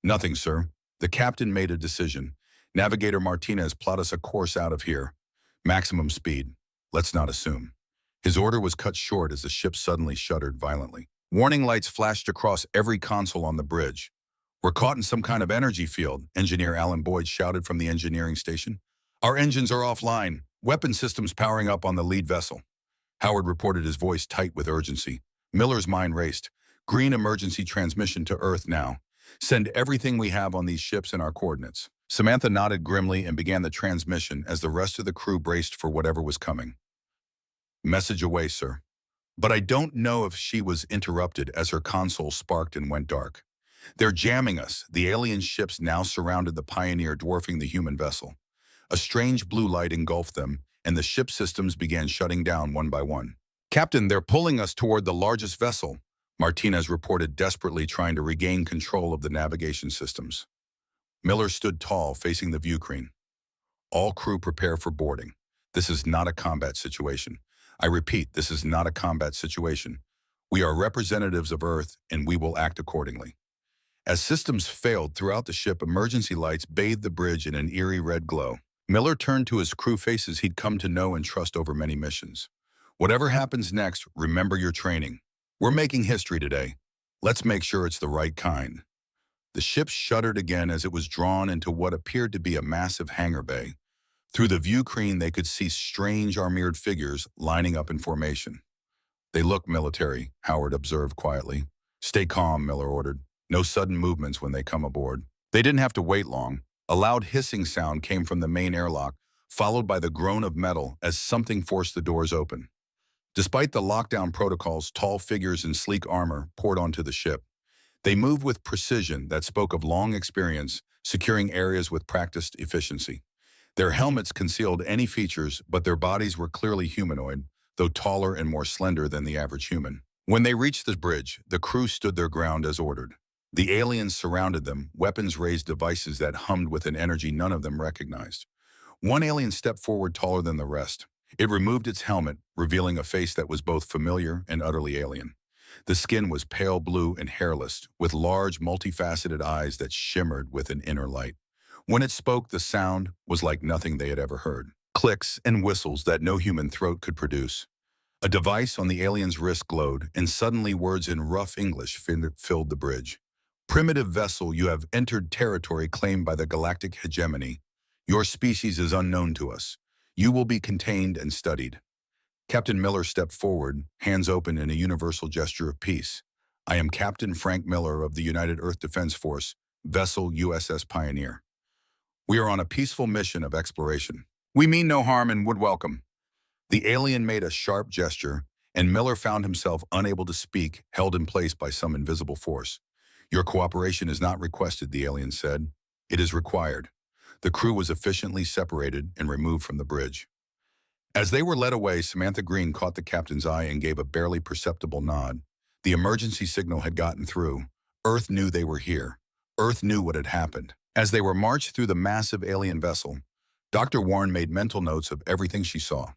Nothing, sir. The captain made a decision. Navigator Martinez plot us a course out of here. Maximum speed. Let's not assume. His order was cut short as the ship suddenly shuddered violently. Warning lights flashed across every console on the bridge. We're caught in some kind of energy field, Engineer Alan Boyd shouted from the engineering station. Our engines are offline. Weapon systems powering up on the lead vessel. Howard reported, his voice tight with urgency. Miller's mind raced. Green emergency transmission to Earth now. Send everything we have on these ships and our coordinates. Samantha nodded grimly and began the transmission as the rest of the crew braced for whatever was coming. Message away, sir. But I don't know if she was interrupted as her console sparked and went dark. They're jamming us. The alien ships now surrounded the Pioneer, dwarfing the human vessel. A strange blue light engulfed them, and the ship systems began shutting down one by one. Captain, they're pulling us toward the largest vessel, Martinez reported, desperately trying to regain control of the navigation systems. Miller stood tall, facing the view screen. All crew prepare for boarding. This is not a combat situation. I repeat, this is not a combat situation. We are representatives of Earth, and we will act accordingly. As systems failed throughout the ship, emergency lights bathed the bridge in an eerie red glow. Miller turned to his crew, faces he'd come to know and trust over many missions. Whatever happens next, remember your training. We're making history today. Let's make sure it's the right kind. The ship shuddered again as it was drawn into what appeared to be a massive hangar bay. Through the view screen, they could see strange armored figures lining up in formation. They look military, Howard observed quietly. Stay calm, Miller ordered. No sudden movements when they come aboard. They didn't have to wait long. A loud hissing sound came from the main airlock, followed by the groan of metal as something forced the doors open. Despite the lockdown protocols, tall figures in sleek armor poured onto the ship. They moved with precision that spoke of long experience, securing areas with practiced efficiency. Their helmets concealed any features, but their bodies were clearly humanoid, though taller and more slender than the average human. When they reached the bridge, the crew stood their ground as ordered. The aliens surrounded them, weapons raised, devices that hummed with an energy none of them recognized. One alien stepped forward, taller than the rest. It removed its helmet, revealing a face that was both familiar and utterly alien. The skin was pale blue and hairless, with large, multifaceted eyes that shimmered with an inner light. When it spoke, the sound was like nothing they had ever heard. Clicks and whistles that no human throat could produce. A device on the alien's wrist glowed, and suddenly words in rough English filled the bridge. Primitive vessel, you have entered territory claimed by the galactic hegemony. Your species is unknown to us. You will be contained and studied. Captain Miller stepped forward, hands open in a universal gesture of peace. I am Captain Frank Miller of the United Earth Defense Force, vessel USS Pioneer. We are on a peaceful mission of exploration. We mean no harm and would welcome. The alien made a sharp gesture, and Miller found himself unable to speak, held in place by some invisible force. Your cooperation is not requested, the alien said. It is required. The crew was efficiently separated and removed from the bridge. As they were led away, Samantha Green caught the captain's eye and gave a barely perceptible nod. The emergency signal had gotten through. Earth knew they were here. Earth knew what had happened. As they were marched through the massive alien vessel, Dr. Warren made mental notes of everything she saw.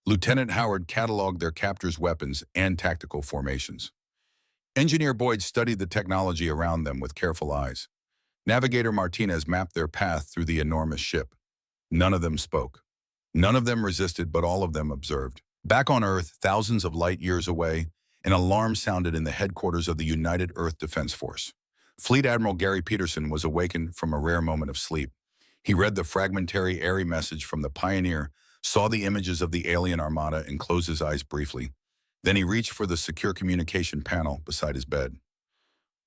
Lieutenant Howard cataloged their captors' weapons and tactical formations. Engineer Boyd studied the technology around them with careful eyes. Navigator Martinez mapped their path through the enormous ship. None of them spoke. None of them resisted, but all of them observed. Back on Earth, thousands of light years away, an alarm sounded in the headquarters of the United Earth Defense Force. Fleet Admiral Gary Peterson was awakened from a rare moment of sleep. He read the fragmentary, airy message from the Pioneer, saw the images of the alien armada, and closed his eyes briefly. Then he reached for the secure communication panel beside his bed.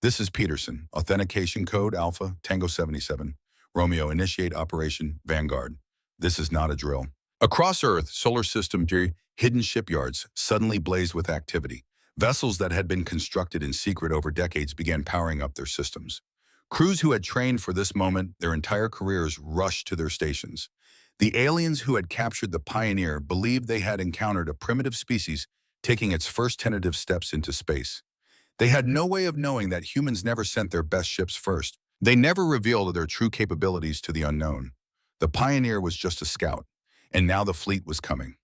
This is Peterson. Authentication code Alpha Tango 77. Romeo, initiate Operation Vanguard. This is not a drill. Across Earth, solar system hidden shipyards suddenly blazed with activity. Vessels that had been constructed in secret over decades began powering up their systems. Crews who had trained for this moment their entire careers rushed to their stations. The aliens who had captured the Pioneer believed they had encountered a primitive species taking its first tentative steps into space. They had no way of knowing that humans never sent their best ships first. They never revealed their true capabilities to the unknown. The Pioneer was just a scout, and now the fleet was coming.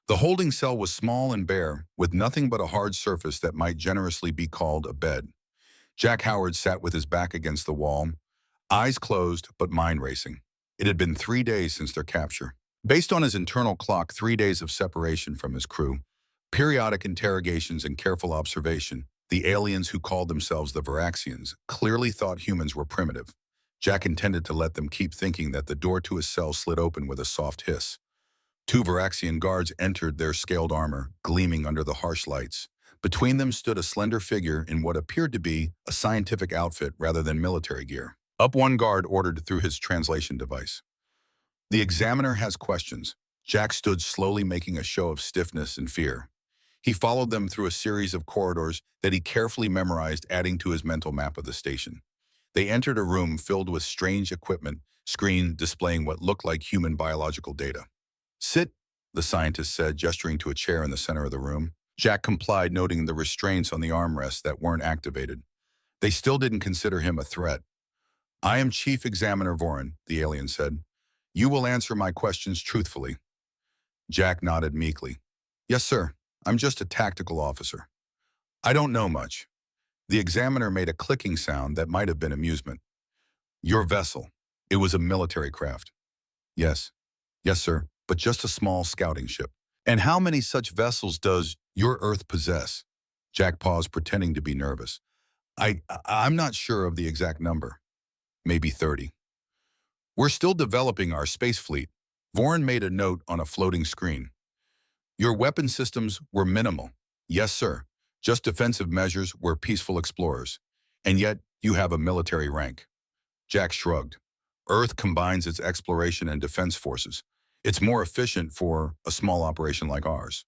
The holding cell was small and bare, with nothing but a hard surface that might generously be called a bed. Jack Howard sat with his back against the wall, eyes closed but mind racing. It had been 3 days since their capture. Based on his internal clock, 3 days of separation from his crew, periodic interrogations and careful observation, the aliens who called themselves the Varaxians clearly thought humans were primitive. Jack intended to let them keep thinking that the door to his cell slid open with a soft hiss. 2 Varaxian guards entered, their scaled armor gleaming under the harsh lights. Between them stood a slender figure in what appeared to be a scientific outfit rather than military gear. Up one guard ordered through his translation device. "The examiner has questions." Jack stood slowly, making a show of stiffness and fear. He followed them through a series of corridors that he carefully memorized, adding to his mental map of the station. They entered a room filled with strange equipment, screen displaying what looked like human biological data. "Sit," the scientist said, gesturing to a chair in the center of the room. Jack complied, noting the restraints on the armrests that weren't activated. They still didn't consider him a threat. "I am Chief Examiner Vorin," the alien said. "You will answer my questions truthfully." Jack nodded meekly. "Yes, sir. I'm just a tactical officer. I don't know much." The examiner made a clicking sound that might have been amusement. "Your vessel. It was a military craft." "Yes. Yes, sir, but just a small scouting ship." "And how many such vessels does your Earth possess?" Jack paused, pretending to be nervous. I'm not sure of the exact number. Maybe 30. "We're still developing our space fleet." Vorin made a note on a floating screen. "Your weapon systems were minimal." "Yes, sir. Just defensive measures. We're peaceful explorers. And yet, you have a military rank." Jack shrugged. "Earth combines its exploration and defense forces. It's more efficient for a small operation like ours."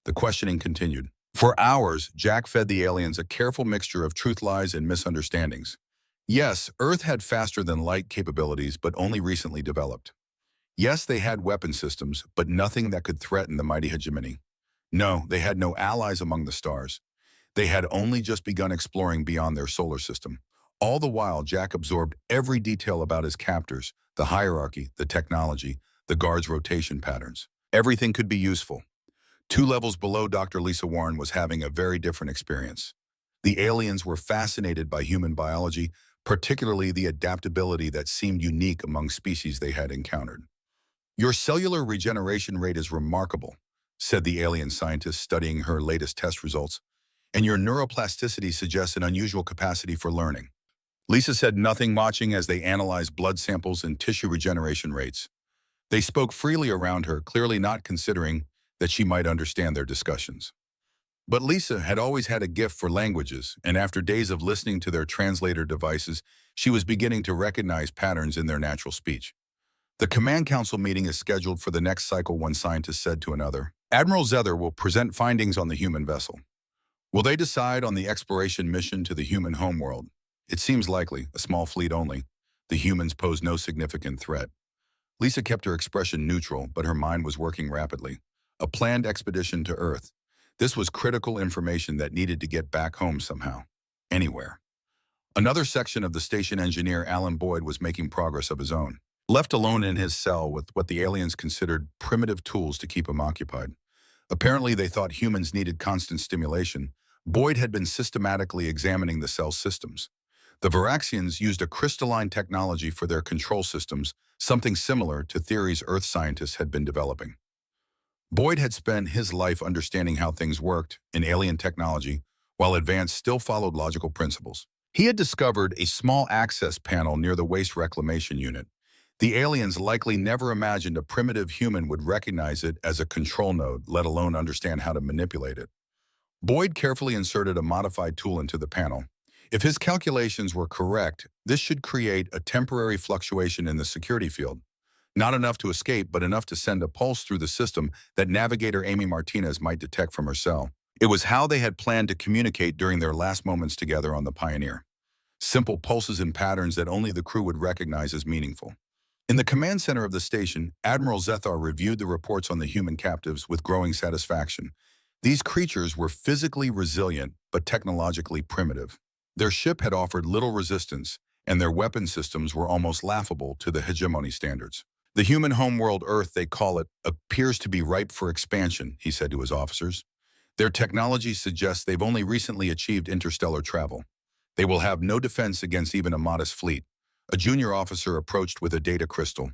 The questioning continued. For hours, Jack fed the aliens a careful mixture of truth, lies, and misunderstandings. Yes, Earth had faster-than-light capabilities, but only recently developed. Yes, they had weapon systems, but nothing that could threaten the mighty hegemony. No, they had no allies among the stars. They had only just begun exploring beyond their solar system. All the while, Jack absorbed every detail about his captors, the hierarchy, the technology, the guards' rotation patterns. Everything could be useful. 2 levels below, Dr. Lisa Warren was having a very different experience. The aliens were fascinated by human biology, particularly the adaptability that seemed unique among species they had encountered. "Your cellular regeneration rate is remarkable," said the alien scientist, studying her latest test results, "and your neuroplasticity suggests an unusual capacity for learning." Lisa said nothing, watching as they analyzed blood samples and tissue regeneration rates. They spoke freely around her, clearly not considering that she might understand their discussions. But Lisa had always had a gift for languages, and after days of listening to their translator devices, she was beginning to recognize patterns in their natural speech. "The Command Council meeting is scheduled for the next cycle," one scientist said to another. "Admiral Zether will present findings on the human vessel. Will they decide on the exploration mission to the human homeworld? It seems likely, a small fleet only. The humans pose no significant threat." Lisa kept her expression neutral, but her mind was working rapidly. A planned expedition to Earth. This was critical information that needed to get back home somehow. Anywhere. Another section of the station engineer, Alan Boyd, was making progress of his own. Left alone in his cell with what the aliens considered primitive tools to keep him occupied. Apparently, they thought humans needed constant stimulation. Boyd had been systematically examining the cell's systems. The Varaxians used a crystalline technology for their control systems, something similar to theories Earth scientists had been developing. Boyd had spent his life understanding how things worked in alien technology, while Advance still followed logical principles. He had discovered a small access panel near the waste reclamation unit. The aliens likely never imagined a primitive human would recognize it as a control node, let alone understand how to manipulate it. Boyd carefully inserted a modified tool into the panel. If his calculations were correct, this should create a temporary fluctuation in the security field. Not enough to escape, but enough to send a pulse through the system that navigator Amy Martinez might detect from her cell. It was how they had planned to communicate during their last moments together on the Pioneer. Simple pulses and patterns that only the crew would recognize as meaningful. In the command center of the station, Admiral Zethar reviewed the reports on the human captives with growing satisfaction. These creatures were physically resilient, but technologically primitive. Their ship had offered little resistance, and their weapon systems were almost laughable to the hegemony standards. The human homeworld Earth, they call it, appears to be ripe for expansion, he said to his officers. Their technology suggests they've only recently achieved interstellar travel. They will have no defense against even a modest fleet. A junior officer approached with a data crystal.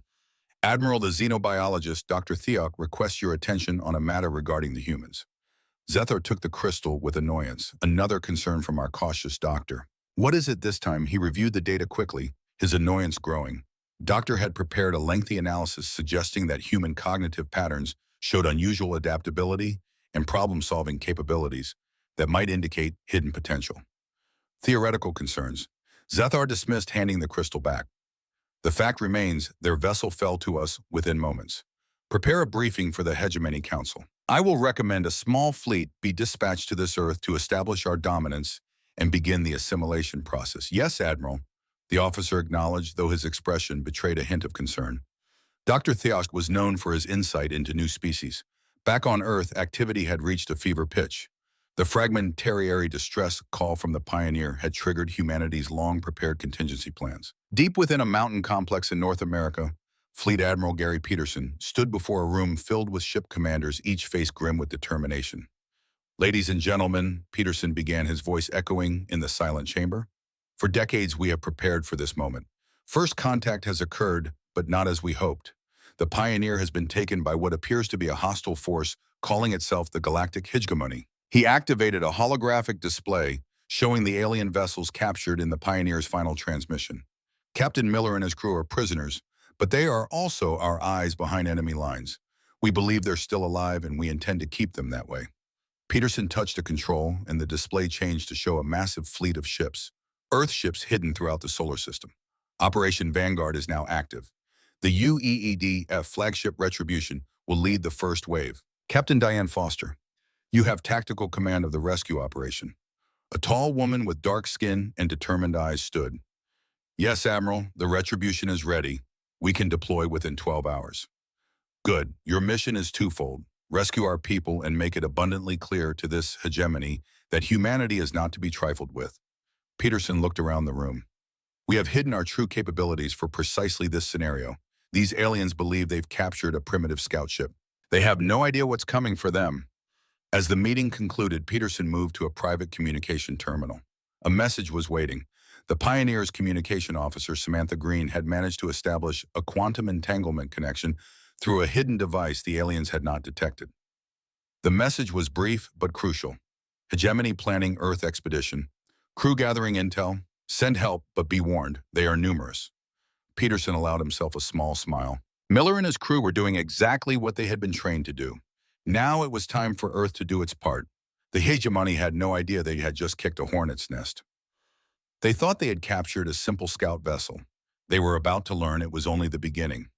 Admiral, the xenobiologist, Dr. Theok, requests your attention on a matter regarding the humans. Zethar took the crystal with annoyance, another concern from our cautious doctor. What is it this time? He reviewed the data quickly, his annoyance growing. Doctor had prepared a lengthy analysis suggesting that human cognitive patterns showed unusual adaptability and problem-solving capabilities that might indicate hidden potential. Theoretical concerns. Zethar dismissed, handing the crystal back. The fact remains, their vessel fell to us within moments. Prepare a briefing for the Hegemony Council. I will recommend a small fleet be dispatched to this Earth to establish our dominance and begin the assimilation process. Yes, Admiral, the officer acknowledged, though his expression betrayed a hint of concern. Dr. Theosk was known for his insight into new species. Back on Earth, activity had reached a fever pitch. The fragmentary distress call from the Pioneer had triggered humanity's long-prepared contingency plans. Deep within a mountain complex in North America, Fleet Admiral Gary Peterson stood before a room filled with ship commanders, each face grim with determination. Ladies and gentlemen, Peterson began, his voice echoing in the silent chamber. For decades, we have prepared for this moment. First contact has occurred, but not as we hoped. The Pioneer has been taken by what appears to be a hostile force calling itself the Galactic Hegemony. He activated a holographic display showing the alien vessels captured in the Pioneer's final transmission. Captain Miller and his crew are prisoners, but they are also our eyes behind enemy lines. We believe they're still alive, and we intend to keep them that way. Peterson touched a control, and the display changed to show a massive fleet of ships, Earth ships hidden throughout the solar system. Operation Vanguard is now active. The UEEDF flagship Retribution will lead the first wave. Captain Diane Foster, you have tactical command of the rescue operation. A tall woman with dark skin and determined eyes stood. Yes, Admiral, the Retribution is ready. We can deploy within 12 hours. Good. Your mission is twofold. Rescue our people and make it abundantly clear to this hegemony that humanity is not to be trifled with. Peterson looked around the room. We have hidden our true capabilities for precisely this scenario. These aliens believe they've captured a primitive scout ship. They have no idea what's coming for them. As the meeting concluded, Peterson moved to a private communication terminal. A message was waiting. The Pioneer's communication officer, Samantha Green, had managed to establish a quantum entanglement connection through a hidden device the aliens had not detected. The message was brief but crucial. Hegemony planning Earth expedition. Crew gathering intel. Send help, but be warned, they are numerous. Peterson allowed himself a small smile. Miller and his crew were doing exactly what they had been trained to do. Now it was time for Earth to do its part. The Hegemony had no idea they had just kicked a hornet's nest. They thought they had captured a simple scout vessel. They were about to learn it was only the beginning.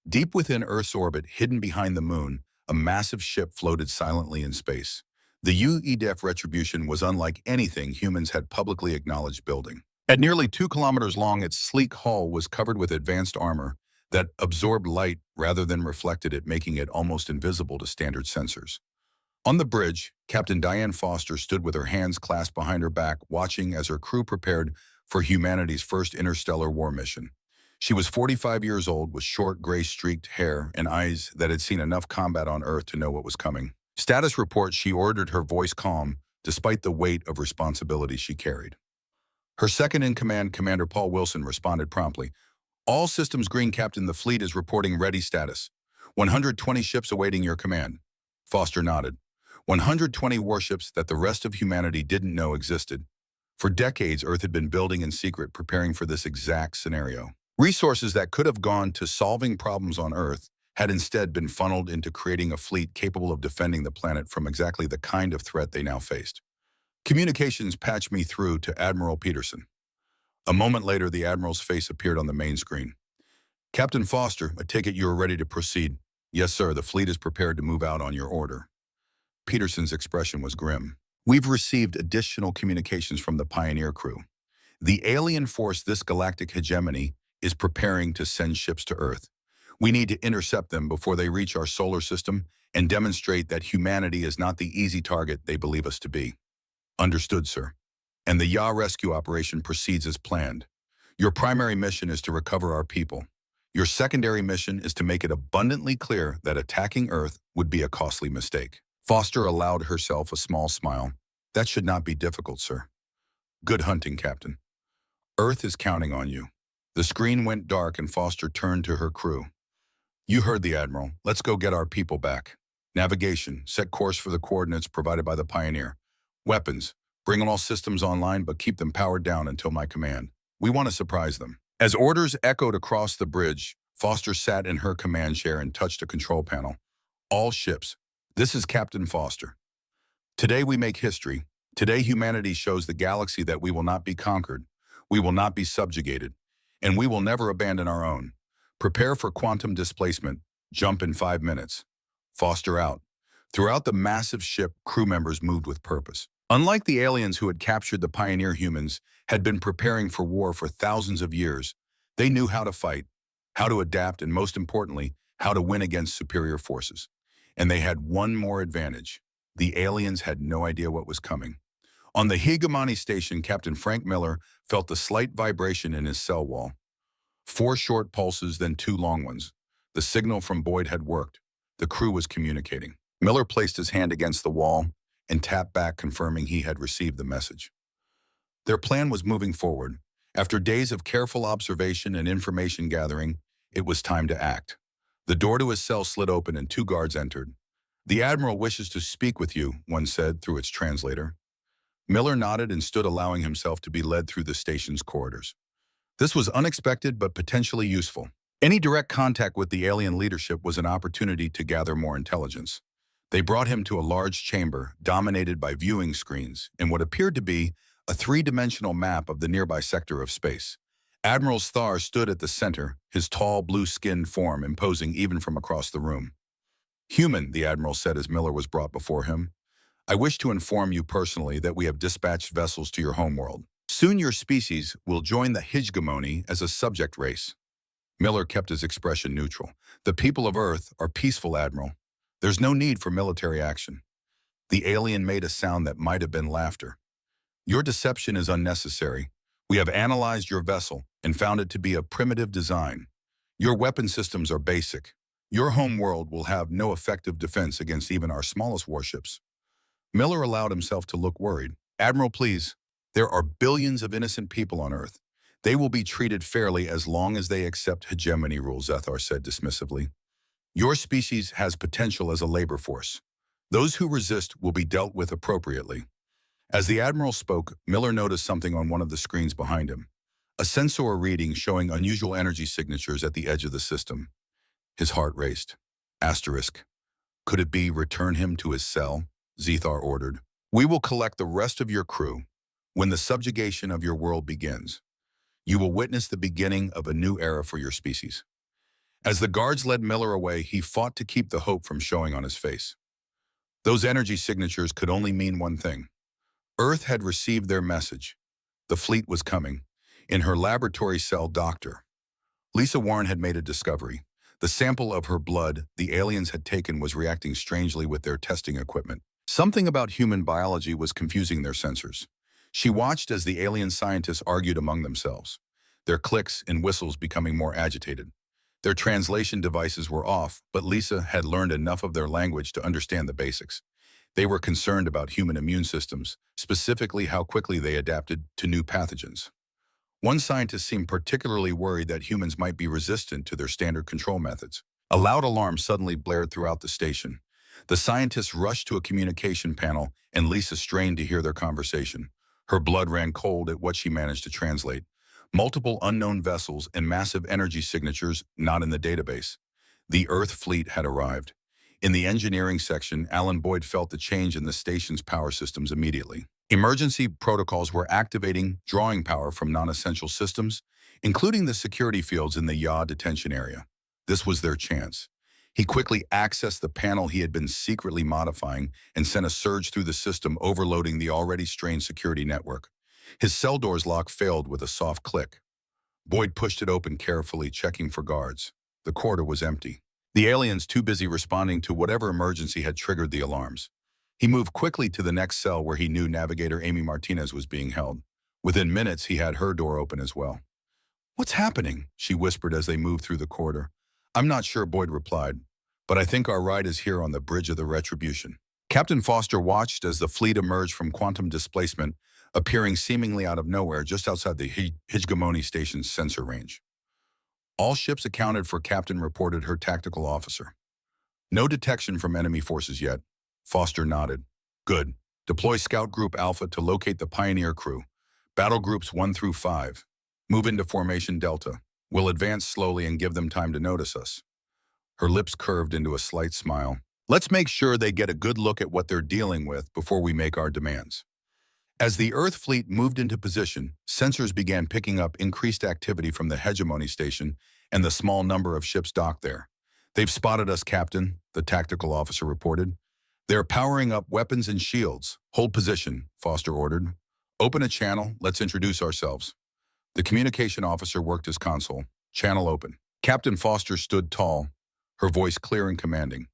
Deep within Earth's orbit, hidden behind the moon, a massive ship floated silently in space. The UEDF Retribution was unlike anything humans had publicly acknowledged building. At nearly 2 kilometers long, its sleek hull was covered with advanced armor that absorbed light rather than reflected it, making it almost invisible to standard sensors. On the bridge, Captain Diane Foster stood with her hands clasped behind her back, watching as her crew prepared for humanity's first interstellar war mission. She was 45 years old, with short, gray-streaked hair and eyes that had seen enough combat on Earth to know what was coming. Status report, she ordered, her voice calm, despite the weight of responsibility she carried. Her second-in-command, Commander Paul Wilson, responded promptly. All systems green, Captain. The fleet is reporting ready status. 120 ships awaiting your command. Foster nodded. 120 warships that the rest of humanity didn't know existed. For decades, Earth had been building in secret, preparing for this exact scenario. Resources that could have gone to solving problems on Earth had instead been funneled into creating a fleet capable of defending the planet from exactly the kind of threat they now faced. Communications patched me through to Admiral Peterson. A moment later, the Admiral's face appeared on the main screen. Captain Foster, I take it you are ready to proceed. Yes, sir. The fleet is prepared to move out on your order. Peterson's expression was grim. We've received additional communications from the Pioneer crew. The alien force, this galactic hegemony, is preparing to send ships to Earth. We need to intercept them before they reach our solar system and demonstrate that humanity is not the easy target they believe us to be. Understood, sir. And the YA rescue operation proceeds as planned. Your primary mission is to recover our people. Your secondary mission is to make it abundantly clear that attacking Earth would be a costly mistake. Foster allowed herself a small smile. That should not be difficult, sir. Good hunting, Captain. Earth is counting on you. The screen went dark and Foster turned to her crew. You heard the Admiral. Let's go get our people back. Navigation, set course for the coordinates provided by the Pioneer. Weapons, bring all systems online but keep them powered down until my command. We want to surprise them. As orders echoed across the bridge, Foster sat in her command chair and touched a control panel. All ships. This is Captain Foster. Today we make history. Today humanity shows the galaxy that we will not be conquered. We will not be subjugated. And we will never abandon our own. Prepare for quantum displacement. Jump in 5 minutes. Foster out. Throughout the massive ship, crew members moved with purpose. Unlike the aliens who had captured the pioneer humans, had been preparing for war for thousands of years, they knew how to fight, how to adapt, and most importantly, how to win against superior forces. And they had one more advantage. The aliens had no idea what was coming. On the Hegemony station, Captain Frank Miller felt a slight vibration in his cell wall. 4 short pulses, then 2 long ones. The signal from Boyd had worked. The crew was communicating. Miller placed his hand against the wall and tapped back, confirming he had received the message. Their plan was moving forward. After days of careful observation and information gathering, it was time to act. The door to his cell slid open and 2 guards entered. The Admiral wishes to speak with you, one said through its translator. Miller nodded and stood, allowing himself to be led through the station's corridors. This was unexpected but potentially useful. Any direct contact with the alien leadership was an opportunity to gather more intelligence. They brought him to a large chamber dominated by viewing screens and what appeared to be a 3-dimensional map of the nearby sector of space. Admiral Thar stood at the center, his tall, blue-skinned form imposing even from across the room. Human, the Admiral said as Miller was brought before him. I wish to inform you personally that we have dispatched vessels to your homeworld. Soon your species will join the Hegemony as a subject race. Miller kept his expression neutral. The people of Earth are peaceful, Admiral. There's no need for military action. The alien made a sound that might have been laughter. Your deception is unnecessary. We have analyzed your vessel and found it to be a primitive design. Your weapon systems are basic. Your homeworld will have no effective defense against even our smallest warships. Miller allowed himself to look worried. Admiral, please. There are billions of innocent people on Earth. They will be treated fairly as long as they accept hegemony rules, Zethar said dismissively. Your species has potential as a labor force. Those who resist will be dealt with appropriately. As the Admiral spoke, Miller noticed something on one of the screens behind him. A sensor reading showing unusual energy signatures at the edge of the system. His heart raced. Asterisk. Could it be return him to his cell? Zethar ordered. We will collect the rest of your crew when the subjugation of your world begins. You will witness the beginning of a new era for your species. As the guards led Miller away, he fought to keep the hope from showing on his face. Those energy signatures could only mean one thing. Earth had received their message. The fleet was coming. In her laboratory cell, Dr. Lisa Warren had made a discovery. The sample of her blood the aliens had taken was reacting strangely with their testing equipment. Something about human biology was confusing their sensors. She watched as the alien scientists argued among themselves, their clicks and whistles becoming more agitated. Their translation devices were off, but Lisa had learned enough of their language to understand the basics. They were concerned about human immune systems, specifically how quickly they adapted to new pathogens. One scientist seemed particularly worried that humans might be resistant to their standard control methods. A loud alarm suddenly blared throughout the station. The scientists rushed to a communication panel, and Lisa strained to hear their conversation. Her blood ran cold at what she managed to translate. Multiple unknown vessels and massive energy signatures not in the database. The Earth fleet had arrived. In the engineering section, Alan Boyd felt the change in the station's power systems immediately. Emergency protocols were activating, drawing power from non-essential systems, including the security fields in the yaw detention area. This was their chance. He quickly accessed the panel he had been secretly modifying and sent a surge through the system, overloading the already strained security network. His cell door's lock failed with a soft click. Boyd pushed it open carefully, checking for guards. The corridor was empty. The aliens too busy responding to whatever emergency had triggered the alarms. He moved quickly to the next cell where he knew Navigator Amy Martinez was being held. Within minutes, he had her door open as well. "What's happening?" she whispered as they moved through the corridor. "I'm not sure," Boyd replied, "but I think our ride is here on the bridge of the Retribution." Captain Foster watched as the fleet emerged from quantum displacement, appearing seemingly out of nowhere just outside the Hegemony Station's sensor range. All ships accounted for, Captain reported her tactical officer. "No detection from enemy forces yet." Foster nodded. "Good. Deploy Scout Group Alpha to locate the Pioneer crew. Battle Groups 1 through 5. Move into Formation Delta. We'll advance slowly and give them time to notice us." Her lips curved into a slight smile. "Let's make sure they get a good look at what they're dealing with before we make our demands." As the Earth fleet moved into position, sensors began picking up increased activity from the Hegemony Station and the small number of ships docked there. "They've spotted us, Captain," the tactical officer reported. "They're powering up weapons and shields." "Hold position," Foster ordered. "Open a channel. Let's introduce ourselves." The communication officer worked his console. "Channel open." Captain Foster stood tall, her voice clear and commanding.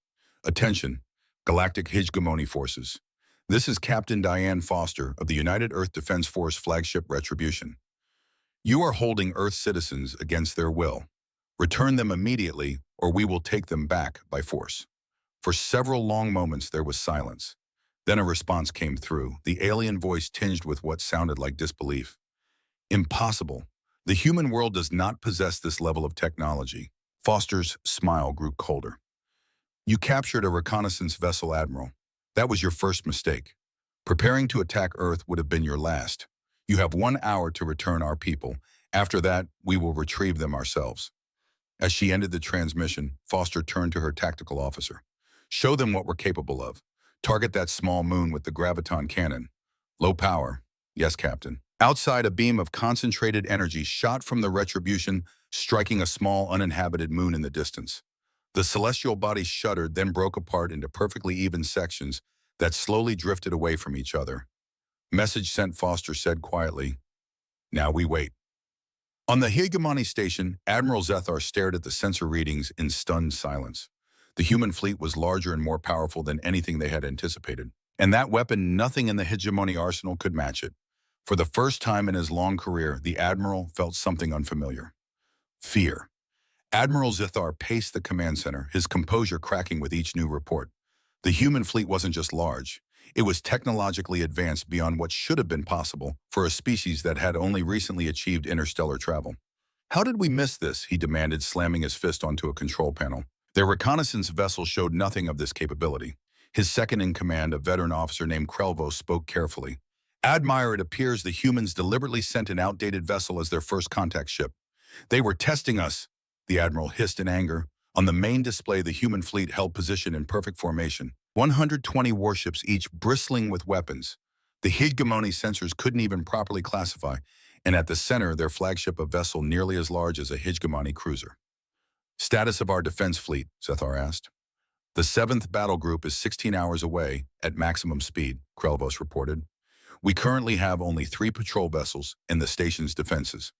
"Attention, Galactic Hegemony Forces. This is Captain Diane Foster of the United Earth Defense Force flagship Retribution. You are holding Earth citizens against their will. Return them immediately, or we will take them back by force." For several long moments there was silence. Then a response came through, the alien voice tinged with what sounded like disbelief. "Impossible. The human world does not possess this level of technology." Foster's smile grew colder. "You captured a reconnaissance vessel, Admiral. That was your first mistake. Preparing to attack Earth would have been your last. You have 1 hour to return our people. After that, we will retrieve them ourselves." As she ended the transmission, Foster turned to her tactical officer. "Show them what we're capable of. Target that small moon with the graviton cannon. Low power." "Yes, Captain." Outside, a beam of concentrated energy shot from the Retribution, striking a small uninhabited moon in the distance. The celestial body shuddered, then broke apart into perfectly even sections that slowly drifted away from each other. "Message sent," Foster said quietly. "Now we wait." On the Hegemony Station, Admiral Zethar stared at the sensor readings in stunned silence. The human fleet was larger and more powerful than anything they had anticipated. And that weapon, nothing in the Hegemony arsenal could match it. For the first time in his long career, the Admiral felt something unfamiliar. Fear. Admiral Zethar paced the command center, his composure cracking with each new report. The human fleet wasn't just large. It was technologically advanced beyond what should have been possible for a species that had only recently achieved interstellar travel. "How did we miss this?" he demanded, slamming his fist onto a control panel. Their reconnaissance vessel showed nothing of this capability. His second-in-command, a veteran officer named Krelvo, spoke carefully. "Admire, it appears the humans deliberately sent an outdated vessel as their first contact ship. They were testing us," the Admiral hissed in anger. On the main display, the human fleet held position in perfect formation. 120 warships, each bristling with weapons. The Hegemony sensors couldn't even properly classify, and at the center, their flagship, a vessel nearly as large as a Hegemony cruiser. "Status of our defense fleet," Zethar asked. "The 7th Battle Group is 16 hours away at maximum speed," Krelvos reported. "We currently have only 3 patrol vessels in the station's defenses."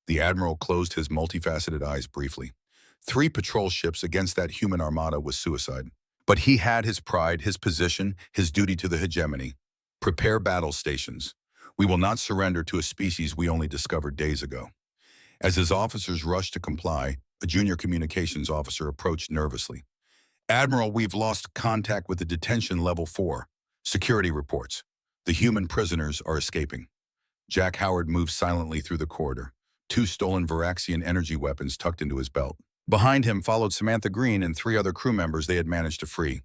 The Admiral closed his multifaceted eyes briefly. 3 patrol ships against that human armada was suicide. But he had his pride, his position, his duty to the hegemony. "Prepare battle stations. We will not surrender to a species we only discovered days ago." As his officers rushed to comply, a junior communications officer approached nervously. "Admiral, we've lost contact with the detention level 4. Security reports. The human prisoners are escaping." Jack Howard moved silently through the corridor, 2 stolen Varaxian energy weapons tucked into his belt. Behind him followed Samantha Green and 3 other crew members they had managed to free.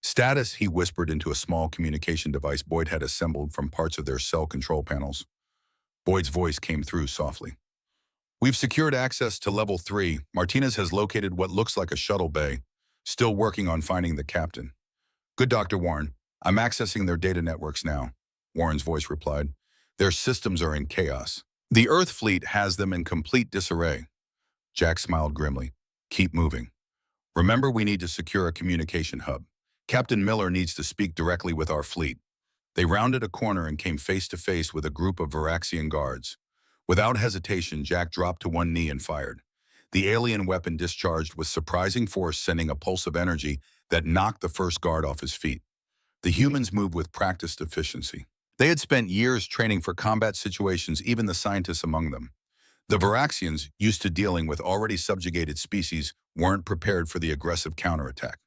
"Status," he whispered into a small communication device Boyd had assembled from parts of their cell control panels. Boyd's voice came through softly. "We've secured access to level 3. Martinez has located what looks like a shuttle bay. Still working on finding the captain." "Good, Dr. Warren. I'm accessing their data networks now," Warren's voice replied. "Their systems are in chaos. The Earth fleet has them in complete disarray." Jack smiled grimly. "Keep moving. Remember, we need to secure a communication hub. Captain Miller needs to speak directly with our fleet." They rounded a corner and came face to face with a group of Varaxian guards. Without hesitation, Jack dropped to one knee and fired. The alien weapon discharged with surprising force, sending a pulse of energy that knocked the first guard off his feet. The humans moved with practiced efficiency. They had spent years training for combat situations, even the scientists among them. The Varaxians, used to dealing with already subjugated species, weren't prepared for the aggressive counterattack.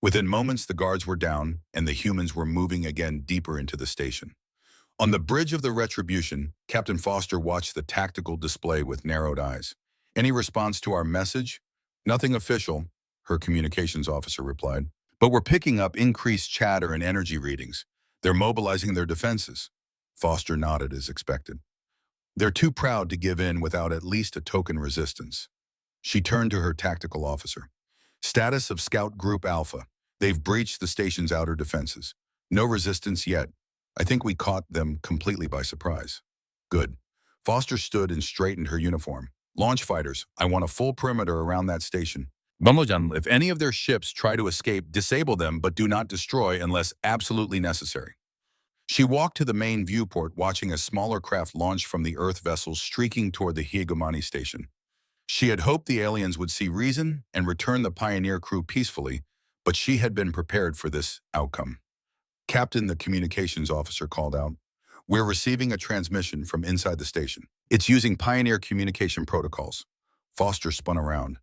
Within moments, the guards were down, and the humans were moving again deeper into the station. On the bridge of the Retribution, Captain Foster watched the tactical display with narrowed eyes. "Any response to our message?" "Nothing official," her communications officer replied. "But we're picking up increased chatter and energy readings. They're mobilizing their defenses." Foster nodded as expected. "They're too proud to give in without at least a token resistance." She turned to her tactical officer. "Status of Scout Group Alpha. They've breached the station's outer defenses. No resistance yet. I think we caught them completely by surprise." "Good." Foster stood and straightened her uniform. "Launch fighters, I want a full perimeter around that station. Bumlojan, if any of their ships try to escape, disable them but do not destroy unless absolutely necessary." She walked to the main viewport, watching a smaller craft launch from the Earth vessel streaking toward the Hegemony station. She had hoped the aliens would see reason and return the Pioneer crew peacefully, but she had been prepared for this outcome. "Captain," the communications officer called out, "we're receiving a transmission from inside the station. It's using Pioneer communication protocols." Foster spun around.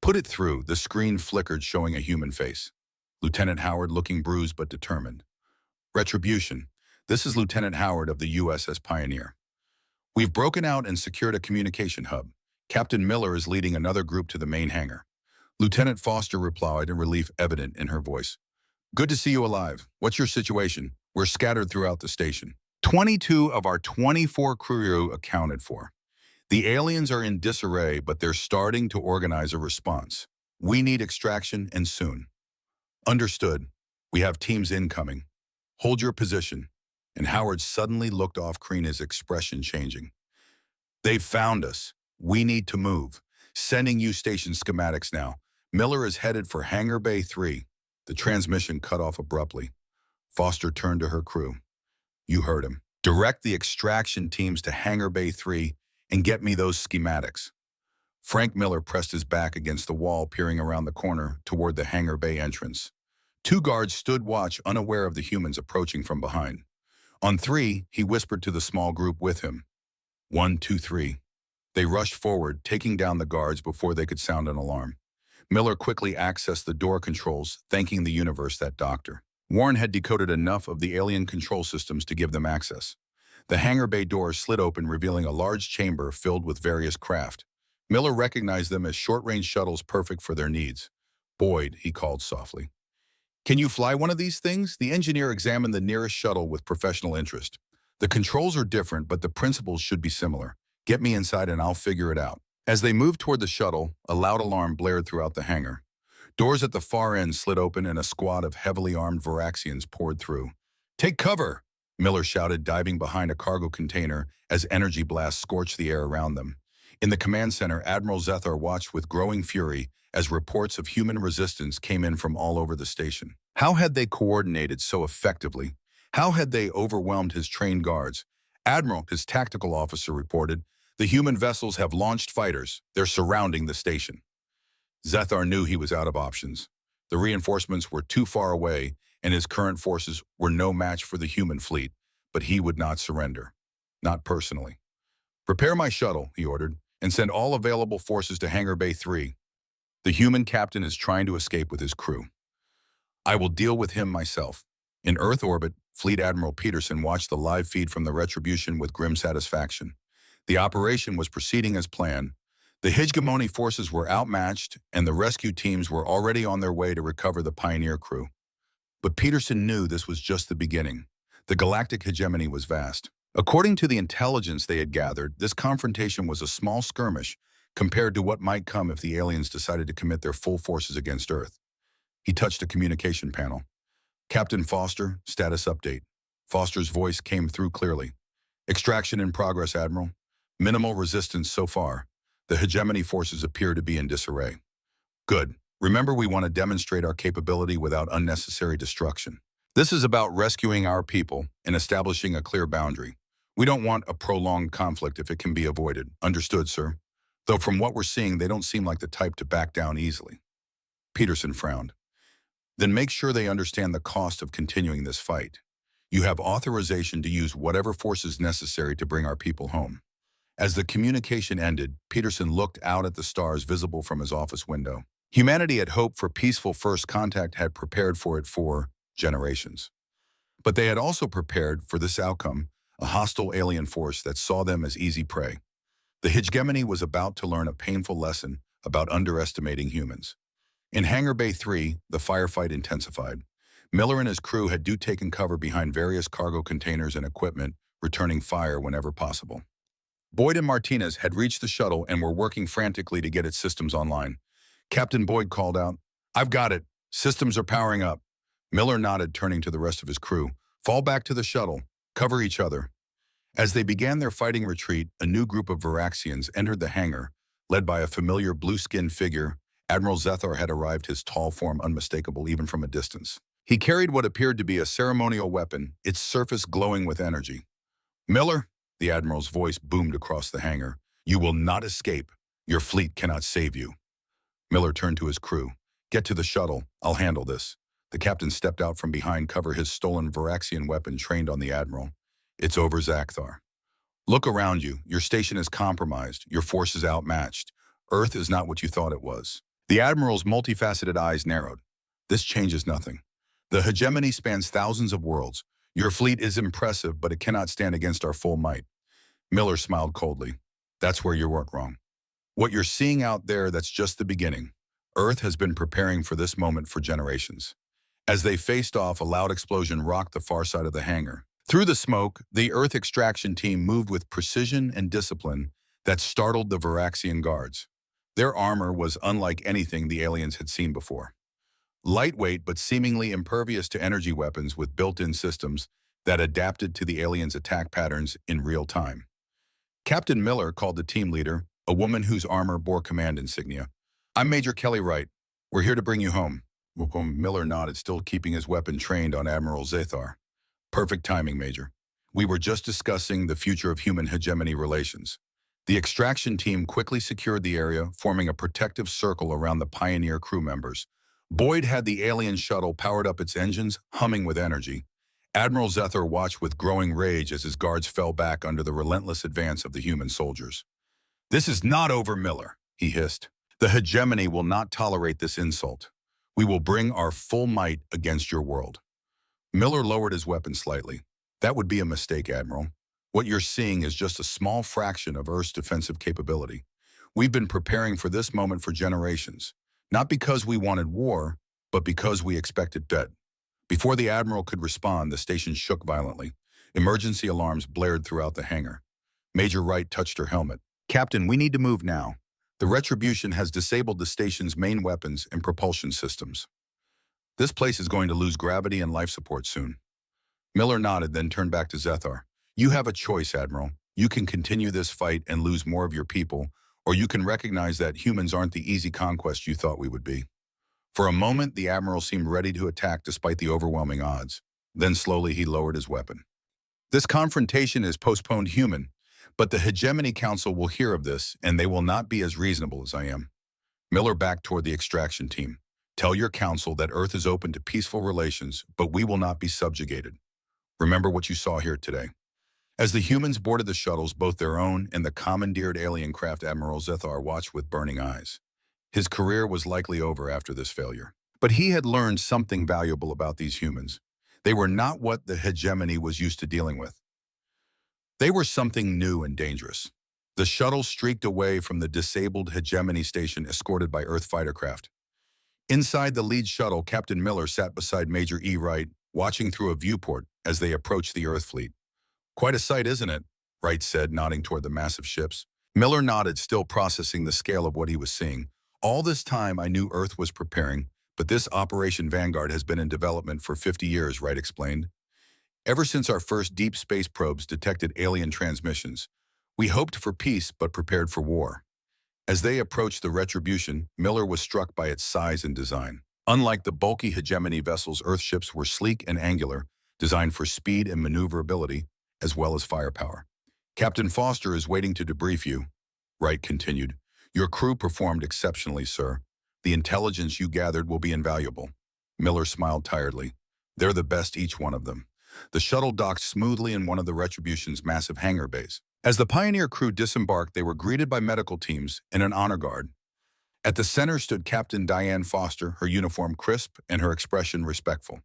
"Put it through." The screen flickered, showing a human face. Lieutenant Howard, looking bruised but determined. "Retribution. This is Lieutenant Howard of the USS Pioneer. We've broken out and secured a communication hub. Captain Miller is leading another group to the main hangar." Lieutenant Foster replied, and relief evident in her voice. "Good to see you alive. What's your situation?" "We're scattered throughout the station. 22 of our 24 crew accounted for. The aliens are in disarray, but they're starting to organize a response. We need extraction, and soon." "Understood. We have teams incoming. Hold your position." And Howard suddenly looked off screen, his expression changing. "They've found us. We need to move. Sending you station schematics now. Miller is headed for Hangar Bay 3. The transmission cut off abruptly. Foster turned to her crew. "You heard him. Direct the extraction teams to Hangar Bay 3 and get me those schematics." Frank Miller pressed his back against the wall, peering around the corner toward the Hangar Bay entrance. Two guards stood watch, unaware of the humans approaching from behind. On 3, he whispered to the small group with him. 1, 2, 3. They rushed forward, taking down the guards before they could sound an alarm. Miller quickly accessed the door controls, thanking the universe that Dr. Warren had decoded enough of the alien control systems to give them access. The hangar bay doors slid open, revealing a large chamber filled with various craft. Miller recognized them as short-range shuttles perfect for their needs. "Boyd," he called softly. "Can you fly one of these things?" The engineer examined the nearest shuttle with professional interest. "The controls are different, but the principles should be similar. Get me inside and I'll figure it out." As they moved toward the shuttle, a loud alarm blared throughout the hangar. Doors at the far end slid open and a squad of heavily armed Varaxians poured through. "Take cover!" Miller shouted, diving behind a cargo container as energy blasts scorched the air around them. In the command center, Admiral Zethar watched with growing fury as reports of human resistance came in from all over the station. How had they coordinated so effectively? How had they overwhelmed his trained guards? "Admiral," his tactical officer reported, "the human vessels have launched fighters. They're surrounding the station." Zethar knew he was out of options. The reinforcements were too far away, and his current forces were no match for the human fleet, but he would not surrender. Not personally. "Prepare my shuttle," he ordered, "and send all available forces to Hangar Bay 3. The human captain is trying to escape with his crew. I will deal with him myself." In Earth orbit, Fleet Admiral Peterson watched the live feed from the Retribution with grim satisfaction. The operation was proceeding as planned. The Hegemony forces were outmatched, and the rescue teams were already on their way to recover the Pioneer crew. But Peterson knew this was just the beginning. The galactic hegemony was vast. According to the intelligence they had gathered, this confrontation was a small skirmish compared to what might come if the aliens decided to commit their full forces against Earth. He touched a communication panel. "Captain Foster, status update." Foster's voice came through clearly. "Extraction in progress, Admiral. Minimal resistance so far. The hegemony forces appear to be in disarray." "Good. Remember, we want to demonstrate our capability without unnecessary destruction. This is about rescuing our people and establishing a clear boundary. We don't want a prolonged conflict if it can be avoided." "Understood, sir. Though from what we're seeing, they don't seem like the type to back down easily." Peterson frowned. "Then make sure they understand the cost of continuing this fight. You have authorization to use whatever force is necessary to bring our people home." As the communication ended, Peterson looked out at the stars visible from his office window. Humanity had hoped for peaceful first contact, had prepared for it for generations. But they had also prepared for this outcome, a hostile alien force that saw them as easy prey. The hegemony was about to learn a painful lesson about underestimating humans. In Hangar Bay 3, the firefight intensified. Miller and his crew had taken cover behind various cargo containers and equipment, returning fire whenever possible. Boyd and Martinez had reached the shuttle and were working frantically to get its systems online. Captain Boyd called out, "I've got it. Systems are powering up." Miller nodded, turning to the rest of his crew. "Fall back to the shuttle. Cover each other." As they began their fighting retreat, a new group of Viraxians entered the hangar, led by a familiar blue-skinned figure. Admiral Zethar had arrived, his tall form unmistakable even from a distance. He carried what appeared to be a ceremonial weapon, its surface glowing with energy. "Miller," the Admiral's voice boomed across the hangar, "you will not escape. Your fleet cannot save you." Miller turned to his crew. "Get to the shuttle. I'll handle this." The captain stepped out from behind cover, his stolen Viraxian weapon trained on the Admiral. "It's over, Zethar. Look around you. Your station is compromised. Your force is outmatched. Earth is not what you thought it was." The Admiral's multifaceted eyes narrowed. "This changes nothing. The hegemony spans thousands of worlds. Your fleet is impressive, but it cannot stand against our full might." Miller smiled coldly. "That's where you work wrong. What you're seeing out there, that's just the beginning. Earth has been preparing for this moment for generations." As they faced off, a loud explosion rocked the far side of the hangar. Through the smoke, the Earth extraction team moved with precision and discipline that startled the Viraxian guards. Their armor was unlike anything the aliens had seen before. Lightweight but seemingly impervious to energy weapons with built-in systems that adapted to the aliens' attack patterns in real time. Captain Miller called the team leader, a woman whose armor bore command insignia. "I'm Major Kelly Wright. We're here to bring you home." Miller nodded, still keeping his weapon trained on Admiral Zethar. "Perfect timing, Major. We were just discussing the future of human hegemony relations." The extraction team quickly secured the area, forming a protective circle around the Pioneer crew members. Boyd had the alien shuttle powered up, its engines humming with energy. Admiral Zethar watched with growing rage as his guards fell back under the relentless advance of the human soldiers. "This is not over, Miller," he hissed. "The hegemony will not tolerate this insult. We will bring our full might against your world." Miller lowered his weapon slightly. "That would be a mistake, Admiral. What you're seeing is just a small fraction of Earth's defensive capability. We've been preparing for this moment for generations, not because we wanted war, but because we expected death." Before the Admiral could respond, the station shook violently. Emergency alarms blared throughout the hangar. Major Wright touched her helmet. "Captain, we need to move now. The Retribution has disabled the station's main weapons and propulsion systems. This place is going to lose gravity and life support soon." Miller nodded, then turned back to Zethar. "You have a choice, Admiral. You can continue this fight and lose more of your people, or you can recognize that humans aren't the easy conquest you thought we would be." For a moment, the Admiral seemed ready to attack despite the overwhelming odds. Then slowly he lowered his weapon. "This confrontation is postponed, human, but the Hegemony Council will hear of this, and they will not be as reasonable as I am." Miller backed toward the extraction team. "Tell your council that Earth is open to peaceful relations, but we will not be subjugated. Remember what you saw here today." As the humans boarded the shuttles, both their own and the commandeered alien craft, Admiral Zethar watched with burning eyes. His career was likely over after this failure. But he had learned something valuable about these humans. They were not what the hegemony was used to dealing with. They were something new and dangerous. The shuttle streaked away from the disabled hegemony station, escorted by Earth fighter craft. Inside the lead shuttle, Captain Miller sat beside Major E. Wright, watching through a viewport as they approached the Earth fleet. "Quite a sight, isn't it?" Wright said, nodding toward the massive ships. Miller nodded, still processing the scale of what he was seeing. "All this time I knew Earth was preparing, but this Operation Vanguard has been in development for 50 years, Wright explained. "Ever since our first deep space probes detected alien transmissions, we hoped for peace but prepared for war." As they approached the Retribution, Miller was struck by its size and design. Unlike the bulky hegemony vessels, Earth ships were sleek and angular, designed for speed and maneuverability, as well as firepower. "Captain Foster is waiting to debrief you," Wright continued. "Your crew performed exceptionally, sir. The intelligence you gathered will be invaluable." Miller smiled tiredly. "They're the best, each one of them." The shuttle docked smoothly in one of the Retribution's massive hangar bays. As the Pioneer crew disembarked, they were greeted by medical teams and an honor guard. At the center stood Captain Diane Foster, her uniform crisp and her expression respectful.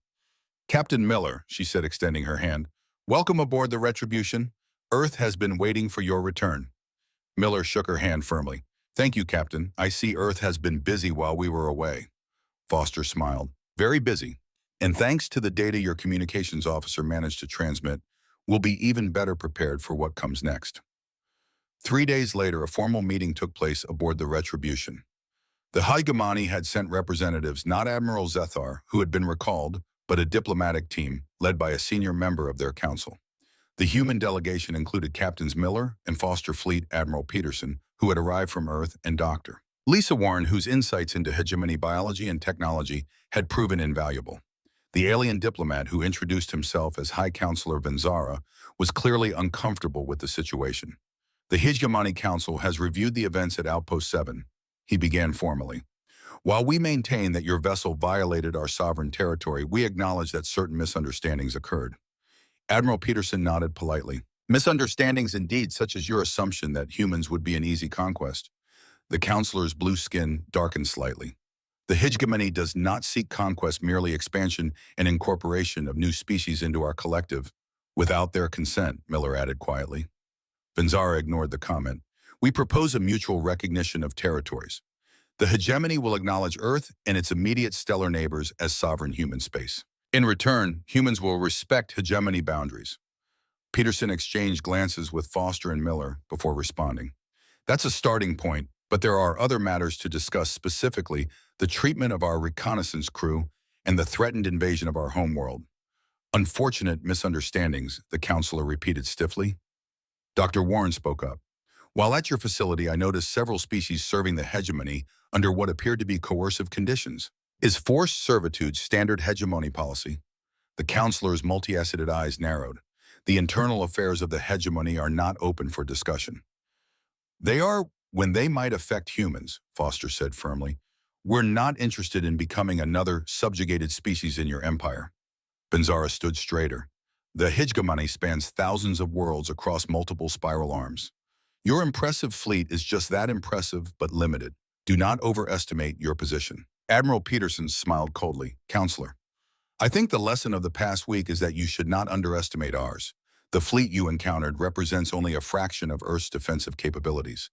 "Captain Miller," she said, extending her hand, "welcome aboard the Retribution. Earth has been waiting for your return." Miller shook her hand firmly. "Thank you, Captain. I see Earth has been busy while we were away." Foster smiled. "Very busy. And thanks to the data your communications officer managed to transmit, we'll be even better prepared for what comes next." 3 days later, a formal meeting took place aboard the Retribution. The Hegemony had sent representatives, not Admiral Zethar, who had been recalled, but a diplomatic team led by a senior member of their council. The human delegation included Captains Miller and Foster Fleet Admiral Peterson, who had arrived from Earth, and Dr. Lisa Warren, whose insights into hegemony biology and technology had proven invaluable. The alien diplomat, who introduced himself as High Counselor Vanzara, was clearly uncomfortable with the situation. "The Hegemony Council has reviewed the events at Outpost 7, he began formally. "While we maintain that your vessel violated our sovereign territory, we acknowledge that certain misunderstandings occurred." Admiral Peterson nodded politely. "Misunderstandings indeed, such as your assumption that humans would be an easy conquest." The counselor's blue skin darkened slightly. "The hegemony does not seek conquest, merely expansion and incorporation of new species into our collective, without their consent," Miller added quietly. Vanzara ignored the comment. "We propose a mutual recognition of territories. The hegemony will acknowledge Earth and its immediate stellar neighbors as sovereign human space. In return, humans will respect hegemony boundaries." Peterson exchanged glances with Foster and Miller before responding. "That's a starting point, but there are other matters to discuss, specifically the treatment of our reconnaissance crew and the threatened invasion of our homeworld." "Unfortunate misunderstandings," the counselor repeated stiffly. Dr. Warren spoke up. "While at your facility, I noticed several species serving the hegemony under what appeared to be coercive conditions. Is forced servitude standard hegemony policy?" The counselor's multifaceted eyes narrowed. "The internal affairs of the hegemony are not open for discussion." "They are when they might affect humans," Foster said firmly. "We're not interested in becoming another subjugated species in your empire." Banzara stood straighter. "The hegemony spans thousands of worlds across multiple spiral arms. Your impressive fleet is just that, impressive but limited. Do not overestimate your position." Admiral Peterson smiled coldly. "Counselor, I think the lesson of the past week is that you should not underestimate ours. The fleet you encountered represents only a fraction of Earth's defensive capabilities.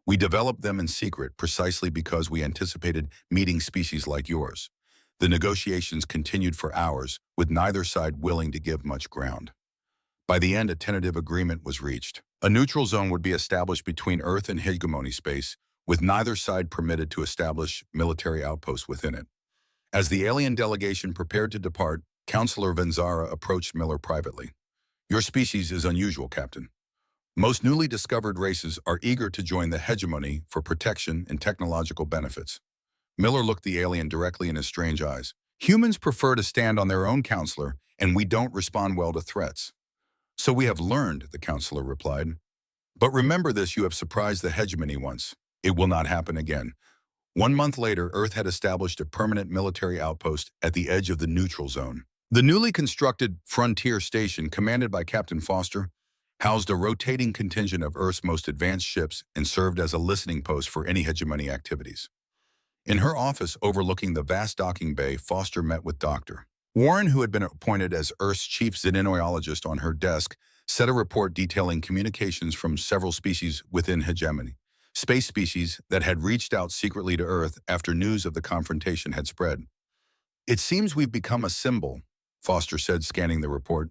We developed them in secret precisely because we anticipated meeting species like yours. The negotiations continued for hours, with neither side willing to give much ground. By the end, a tentative agreement was reached. A neutral zone would be established between Earth and hegemony space, with neither side permitted to establish military outposts within it. As the alien delegation prepared to depart, Counselor Vanzara approached Miller privately. "Your species is unusual, Captain. Most newly discovered races are eager to join the hegemony for protection and technological benefits." Miller looked the alien directly in his strange eyes. "Humans prefer to stand on their own, Counselor, and we don't respond well to threats." "So we have learned," the counselor replied. "But remember this, you have surprised the hegemony once. It will not happen again." 1 month later, Earth had established a permanent military outpost at the edge of the neutral zone. The newly constructed Frontier Station, commanded by Captain Foster, housed a rotating contingent of Earth's most advanced ships and served as a listening post for any hegemony activities. In her office overlooking the vast docking bay, Foster met with Dr. Warren, who had been appointed as Earth's chief xenobiologist. On her desk set a report detailing communications from several species within hegemony, space species that had reached out secretly to Earth after news of the confrontation had spread. "It seems we've become a symbol," Foster said, scanning the report.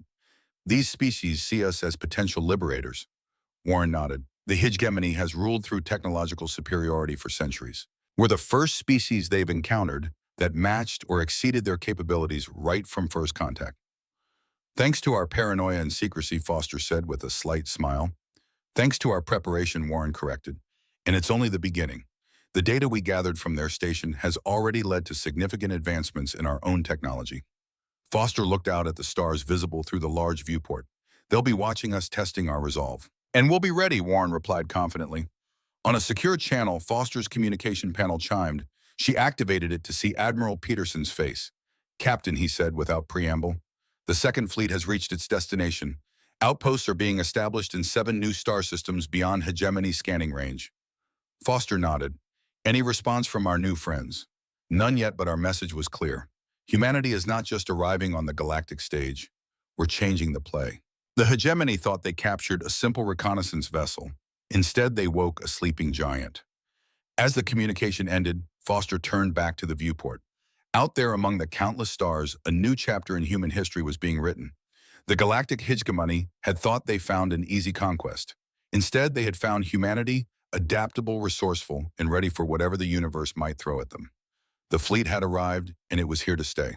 "These species see us as potential liberators." Warren nodded. "The hegemony has ruled through technological superiority for centuries. We're the first species they've encountered that matched or exceeded their capabilities right from first contact." "Thanks to our paranoia and secrecy," Foster said with a slight smile. "Thanks to our preparation," Warren corrected. "And it's only the beginning. The data we gathered from their station has already led to significant advancements in our own technology." Foster looked out at the stars visible through the large viewport. "They'll be watching us testing our resolve." "And we'll be ready," Warren replied confidently. On a secure channel, Foster's communication panel chimed. She activated it to see Admiral Peterson's face. "Captain," he said without preamble, "the Second Fleet has reached its destination. Outposts are being established in 7 new star systems beyond hegemony scanning range. Foster nodded. Any response from our new friends? None yet, but our message was clear. Humanity is not just arriving on the galactic stage. We're changing the play. The hegemony thought they captured a simple reconnaissance vessel. Instead, they woke a sleeping giant. As the communication ended, Foster turned back to the viewport. Out there among the countless stars, a new chapter in human history was being written. The galactic hegemony had thought they found an easy conquest. Instead, they had found humanity adaptable, resourceful, and ready for whatever the universe might throw at them. The fleet had arrived, and it was here to stay.